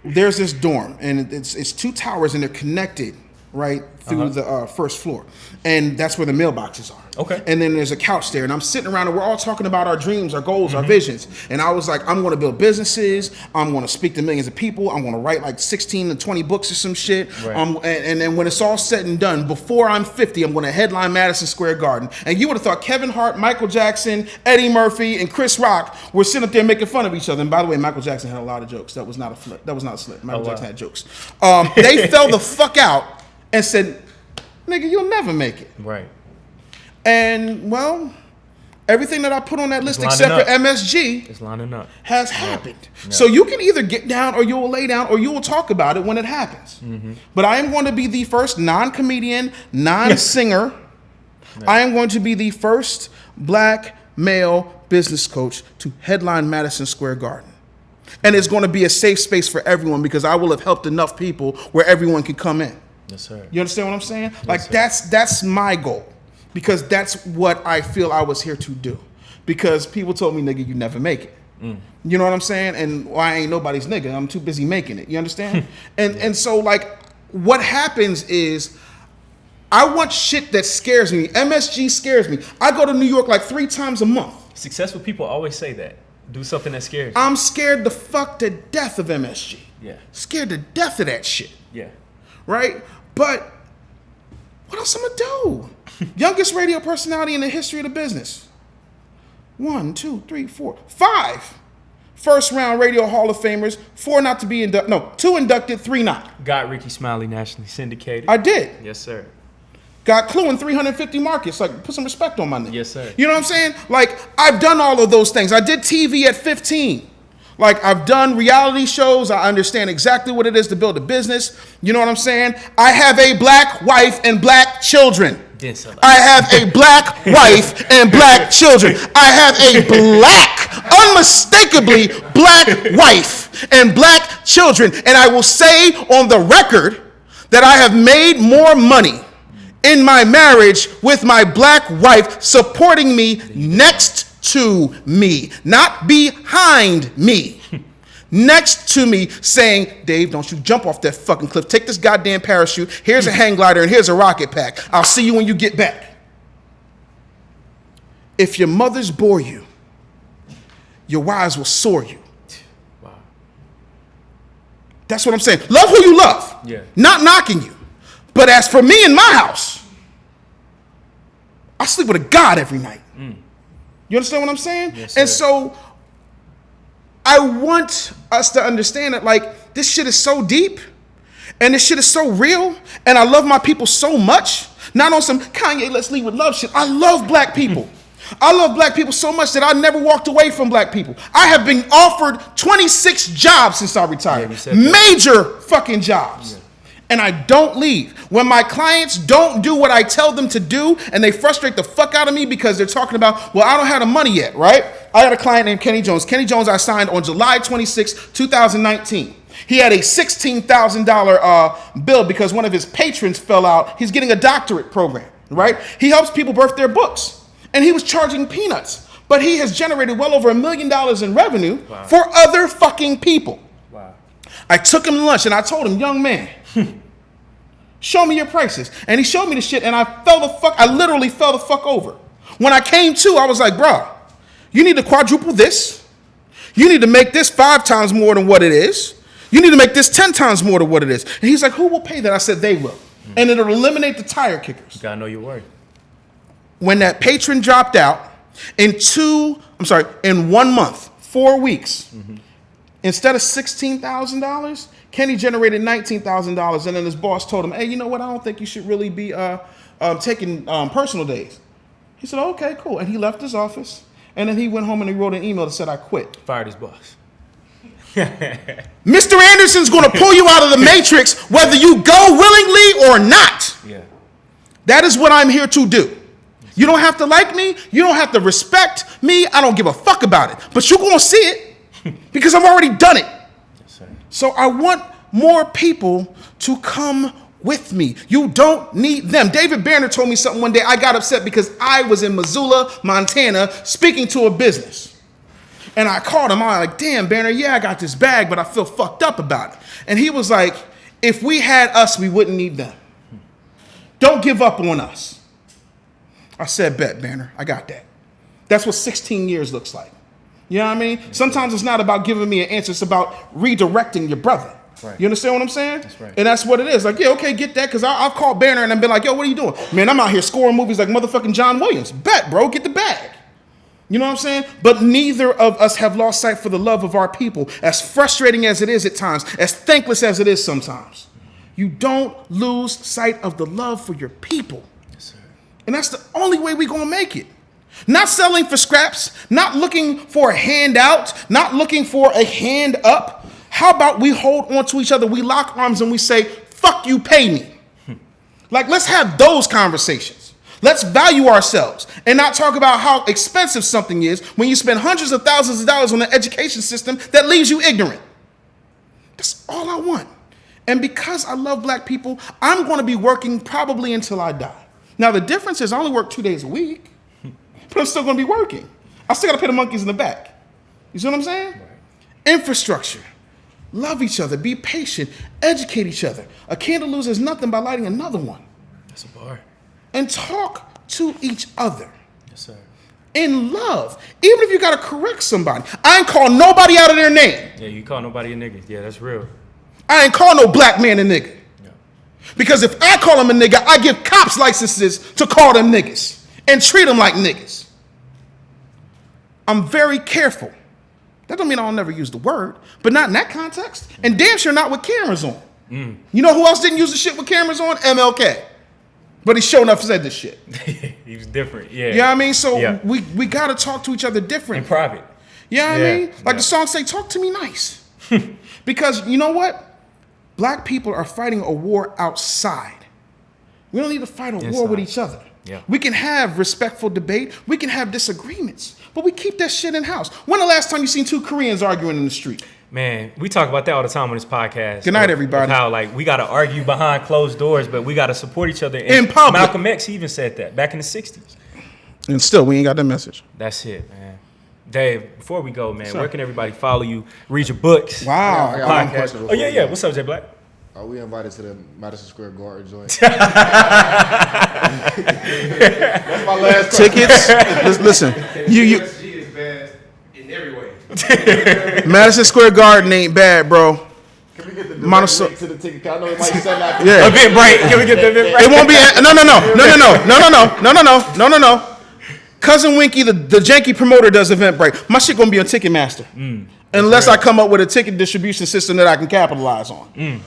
There's this dorm, and it's 2 towers, and they're connected, right, through the first floor, and that's where the mailboxes are. Okay. And then there's a couch there, and I'm sitting around, and we're all talking about our dreams, our goals, our visions. And I was like, I'm going to build businesses. I'm going to speak to millions of people. I'm going to write like 16 to 20 books or some shit. Right. And then when it's all said and done, before I'm 50, I'm going to headline Madison Square Garden. And you would have thought Kevin Hart, Michael Jackson, Eddie Murphy, and Chris Rock were sitting up there making fun of each other. And by the way, Michael Jackson had a lot of jokes. That was not a flip. That was not a slip. Michael Jackson had jokes. They fell the fuck out and said, nigga, you'll never make it. Right. And, well, everything that I put on that list except for MSG is lining up. Has happened. Yeah. So you can either get down or you will lay down or you will talk about it when it happens. Mm-hmm. But I am going to be the first non-comedian, non-singer. I am going to be the first black male business coach to headline Madison Square Garden. And it's going to be a safe space for everyone because I will have helped enough people where everyone can come in. Yes, sir. You understand what I'm saying? Yes, like sir. that's my goal, because that's what I feel I was here to do. Because people told me, nigga, you never make it. You know what I'm saying? And I ain't nobody's nigga. I'm too busy making it. You understand? and so like what happens is I want shit that scares me. MSG scares me. I go to New York like 3 times a month. Successful people always say that. Do something that scares you. I'm scared the fuck to death of MSG. Yeah. Scared to death of that shit. Yeah. Right? But what else I'm gonna do? Youngest radio personality in the history of the business. 1, 2, 3, 4, 5 first round radio Hall of Famers, 4 not to be inducted. No, 2 inducted, 3 not. Got Ricky Smiley nationally syndicated. I did. Yes, sir. Got Clue in 350 markets. Like, put some respect on my name. Yes, sir. You know what I'm saying? Like, I've done all of those things. I did TV at 15. Like, I've done reality shows. I understand exactly what it is to build a business. You know what I'm saying? I have a black wife and black children. I have a black wife and black children. I have a unmistakably black wife and black children. And I will say on the record that I have made more money in my marriage with my black wife supporting me next to me, not behind me. Next to me saying, Dave, don't you jump off that fucking cliff. Take this goddamn parachute. Here's a hang glider and here's a rocket pack. I'll see you when you get back. If your mothers bore you, your wives will soar you. Wow. That's what I'm saying. Love who you love. Yeah. Not knocking you. But as for me in my house, I sleep with a God every night. You understand what I'm saying? Yes, sir. And so I want us to understand that, like, this shit is so deep and this shit is so real, and I love my people so much. Not on some Kanye, let's lead with love shit. I love black people. I love black people so much that I never walked away from black people. I have been offered 26 jobs since I retired. Major fucking jobs. Yeah. And I don't leave. When my clients don't do what I tell them to do and they frustrate the fuck out of me because they're talking about, well, I don't have the money yet, right? I had a client named Kenny Jones. Kenny Jones I signed on July 26, 2019. He had a $16,000 bill because one of his patrons fell out. He's getting a doctorate program, right? He helps people birth their books. And he was charging peanuts. But he has generated well over $1 million in revenue for other fucking people. Wow. I took him to lunch and I told him, young man, show me your prices. And he showed me the shit and I literally fell the fuck over. When I came to, I was like, bro, you need to quadruple this. You need to make this 5 times more than what it is. You need to make this 10 times more than what it is. And he's like, who will pay that? I said, they will. And it'll eliminate the tire kickers. You gotta know your worth. When that patron dropped out, in 1 month, 4 weeks, instead of $16,000, Kenny generated $19,000. And then his boss told him, hey, you know what? I don't think you should really be taking personal days. He said, okay, cool. And he left his office. And then he went home and he wrote an email that said, I quit. Fired his boss. Mr. Anderson's going to pull you out of the matrix whether you go willingly or not. Yeah. That is what I'm here to do. You don't have to like me. You don't have to respect me. I don't give a fuck about it. But you're going to see it because I've already done it. Yes, sir. So I want more people to come with me. You don't need them. David Banner told me something one day. I got upset because I was in Missoula, Montana, speaking to a business. And I called him. I was like, damn, Banner, yeah, I got this bag, but I feel fucked up about it. And he was like, if we had us, we wouldn't need them. Don't give up on us. I said, bet, Banner, I got that. That's what 16 years looks like. You know what I mean? Sometimes it's not about giving me an answer. It's about redirecting your brother. Right. You understand what I'm saying? That's right. And that's what it is. Like, yeah, okay, get that. Because I've called Banner and I've been like, yo, what are you doing? Man, I'm out here scoring movies like motherfucking John Williams. Bet, bro, get the bag. You know what I'm saying? But neither of us have lost sight for the love of our people. As frustrating as it is at times, as thankless as it is sometimes. You don't lose sight of the love for your people. Yes, sir. And that's the only way we're going to make it. Not selling for scraps, not looking for a handout, not looking for a hand up. How about we hold on to each other, we lock arms and we say, fuck you, pay me. Like, let's have those conversations. Let's value ourselves and not talk about how expensive something is when you spend hundreds of thousands of dollars on an education system that leaves you ignorant. That's all I want. And because I love black people, I'm going to be working probably until I die. Now, the difference is I only work 2 days a week, but I'm still going to be working. I still got to pay the monkeys in the back. You see what I'm saying? Right. Infrastructure. Love each other. Be patient. Educate each other. A candle loses nothing by lighting another one. That's a bar. And talk to each other. Yes, sir. In love. Even if you got to correct somebody. I ain't call nobody out of their name. Yeah, you call nobody a nigga. Yeah, that's real. I ain't call no black man a nigga. Yeah. Because if I call him a nigga, I give cops licenses to call them niggas and treat them like niggas. I'm very careful. That don't mean I'll never use the word, but not in that context. And damn sure not with cameras on. You know who else didn't use the shit with cameras on? MLK. But he sure enough said this shit. He was different, yeah. You know what I mean? So we got to talk to each other different. In private. You know what I mean? Like the song say, talk to me nice. Because you know what? Black people are fighting a war outside. We don't need to fight a war with each other. Yeah. We can have respectful debate. We can have disagreements. But we keep that shit in house. When the last time you seen two Koreans arguing in the street? Man, we talk about that all the time on this podcast. Good night, everybody. How like we got to argue behind closed doors, but we got to support each other in public. Malcolm X even said that back in the 60s. And still, we ain't got that message. That's it, man. Dave, before we go, man, where can everybody follow you? Read your books. Wow. I got one question. Oh, yeah. What's up, Jay Black? Are we invited to the Madison Square Garden joint? That's my last tickets. Listen, you MSG is bad in every way. Madison Square Garden ain't bad, bro. Can we get the link to the ticket? I know it might be something out there. Yeah. Eventbrite. Can we get the Eventbrite? It won't be. No. Cousin Winky, the janky promoter, does Eventbrite. My shit gonna be on Ticketmaster, unless I come up with a ticket distribution system that I can capitalize on.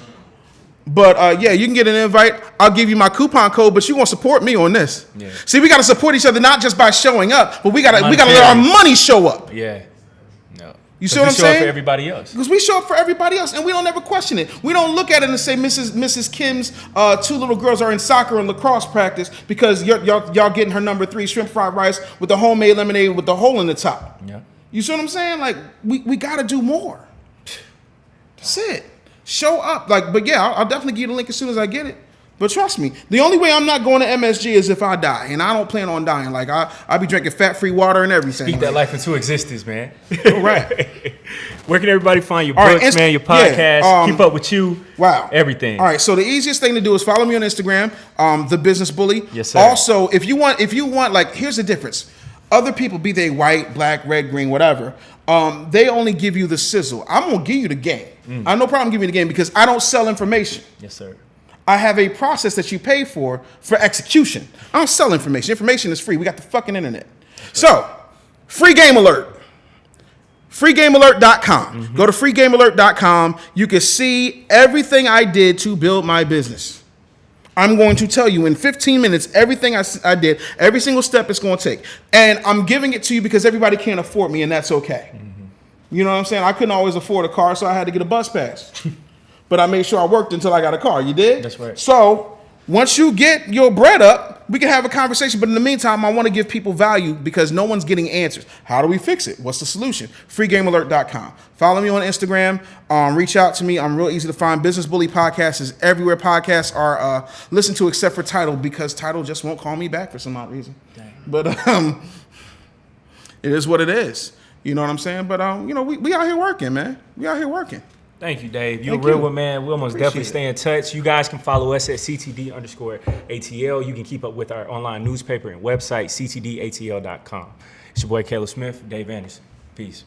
But yeah, you can get an invite. I'll give you my coupon code, but you won't support me on this. Yeah. See, we got to support each other not just by showing up, but we gotta let our money show up. Yeah. No. You see what I'm saying? We show up for everybody else. Because we show up for everybody else, and we don't ever question it. We don't look at it and say Mrs. Kim's two little girls are in soccer and lacrosse practice because y'all getting her number 3 shrimp fried rice with the homemade lemonade with the hole in the top. Yeah. You see what I'm saying? Like we got to do more. That's it. Show up. But yeah, I'll definitely give you the link as soon as I get it. But trust me, the only way I'm not going to MSG is if I die, and I don't plan on dying. Like I'll be drinking fat-free water and everything. Speak that life into existence, man. All right. Where can everybody find your books, man? Your podcast, keep up with you. Wow. Everything. All right. So the easiest thing to do is follow me on Instagram, The Business Bully. Yes, sir. Also, if you want, like, here's the difference. Other people, be they white, black, red, green, whatever, they only give you the sizzle. I'm gonna give you the game. I have no problem giving you the game because I don't sell information. Yes, sir. I have a process that you pay for execution. I don't sell information. Information is free. We got the fucking internet. So, free game alert. Freegamealert.com. Go to freegamealert.com. You can see everything I did to build my business. I'm going to tell you in 15 minutes everything I did, every single step it's going to take. And I'm giving it to you because everybody can't afford me, and that's okay. You know what I'm saying? I couldn't always afford a car, so I had to get a bus pass. But I made sure I worked until I got a car. You did? That's right. So once you get your bread up, we can have a conversation. But in the meantime, I want to give people value because no one's getting answers. How do we fix it? What's the solution? Freegamealert.com. Follow me on Instagram. Reach out to me. I'm real easy to find. Business Bully Podcast is everywhere podcasts are listened to except for Tidal because Tidal just won't call me back for some odd reason. Dang. But it is what it is. You know what I'm saying? But we out here working, man. We out here working. Thank you, Dave. You're a real one, man. We'll most definitely stay in touch. You guys can follow us at CTD_ATL. You can keep up with our online newspaper and website, ctdatl.com. It's your boy, Caleb Smith, Dave Anderson. Peace.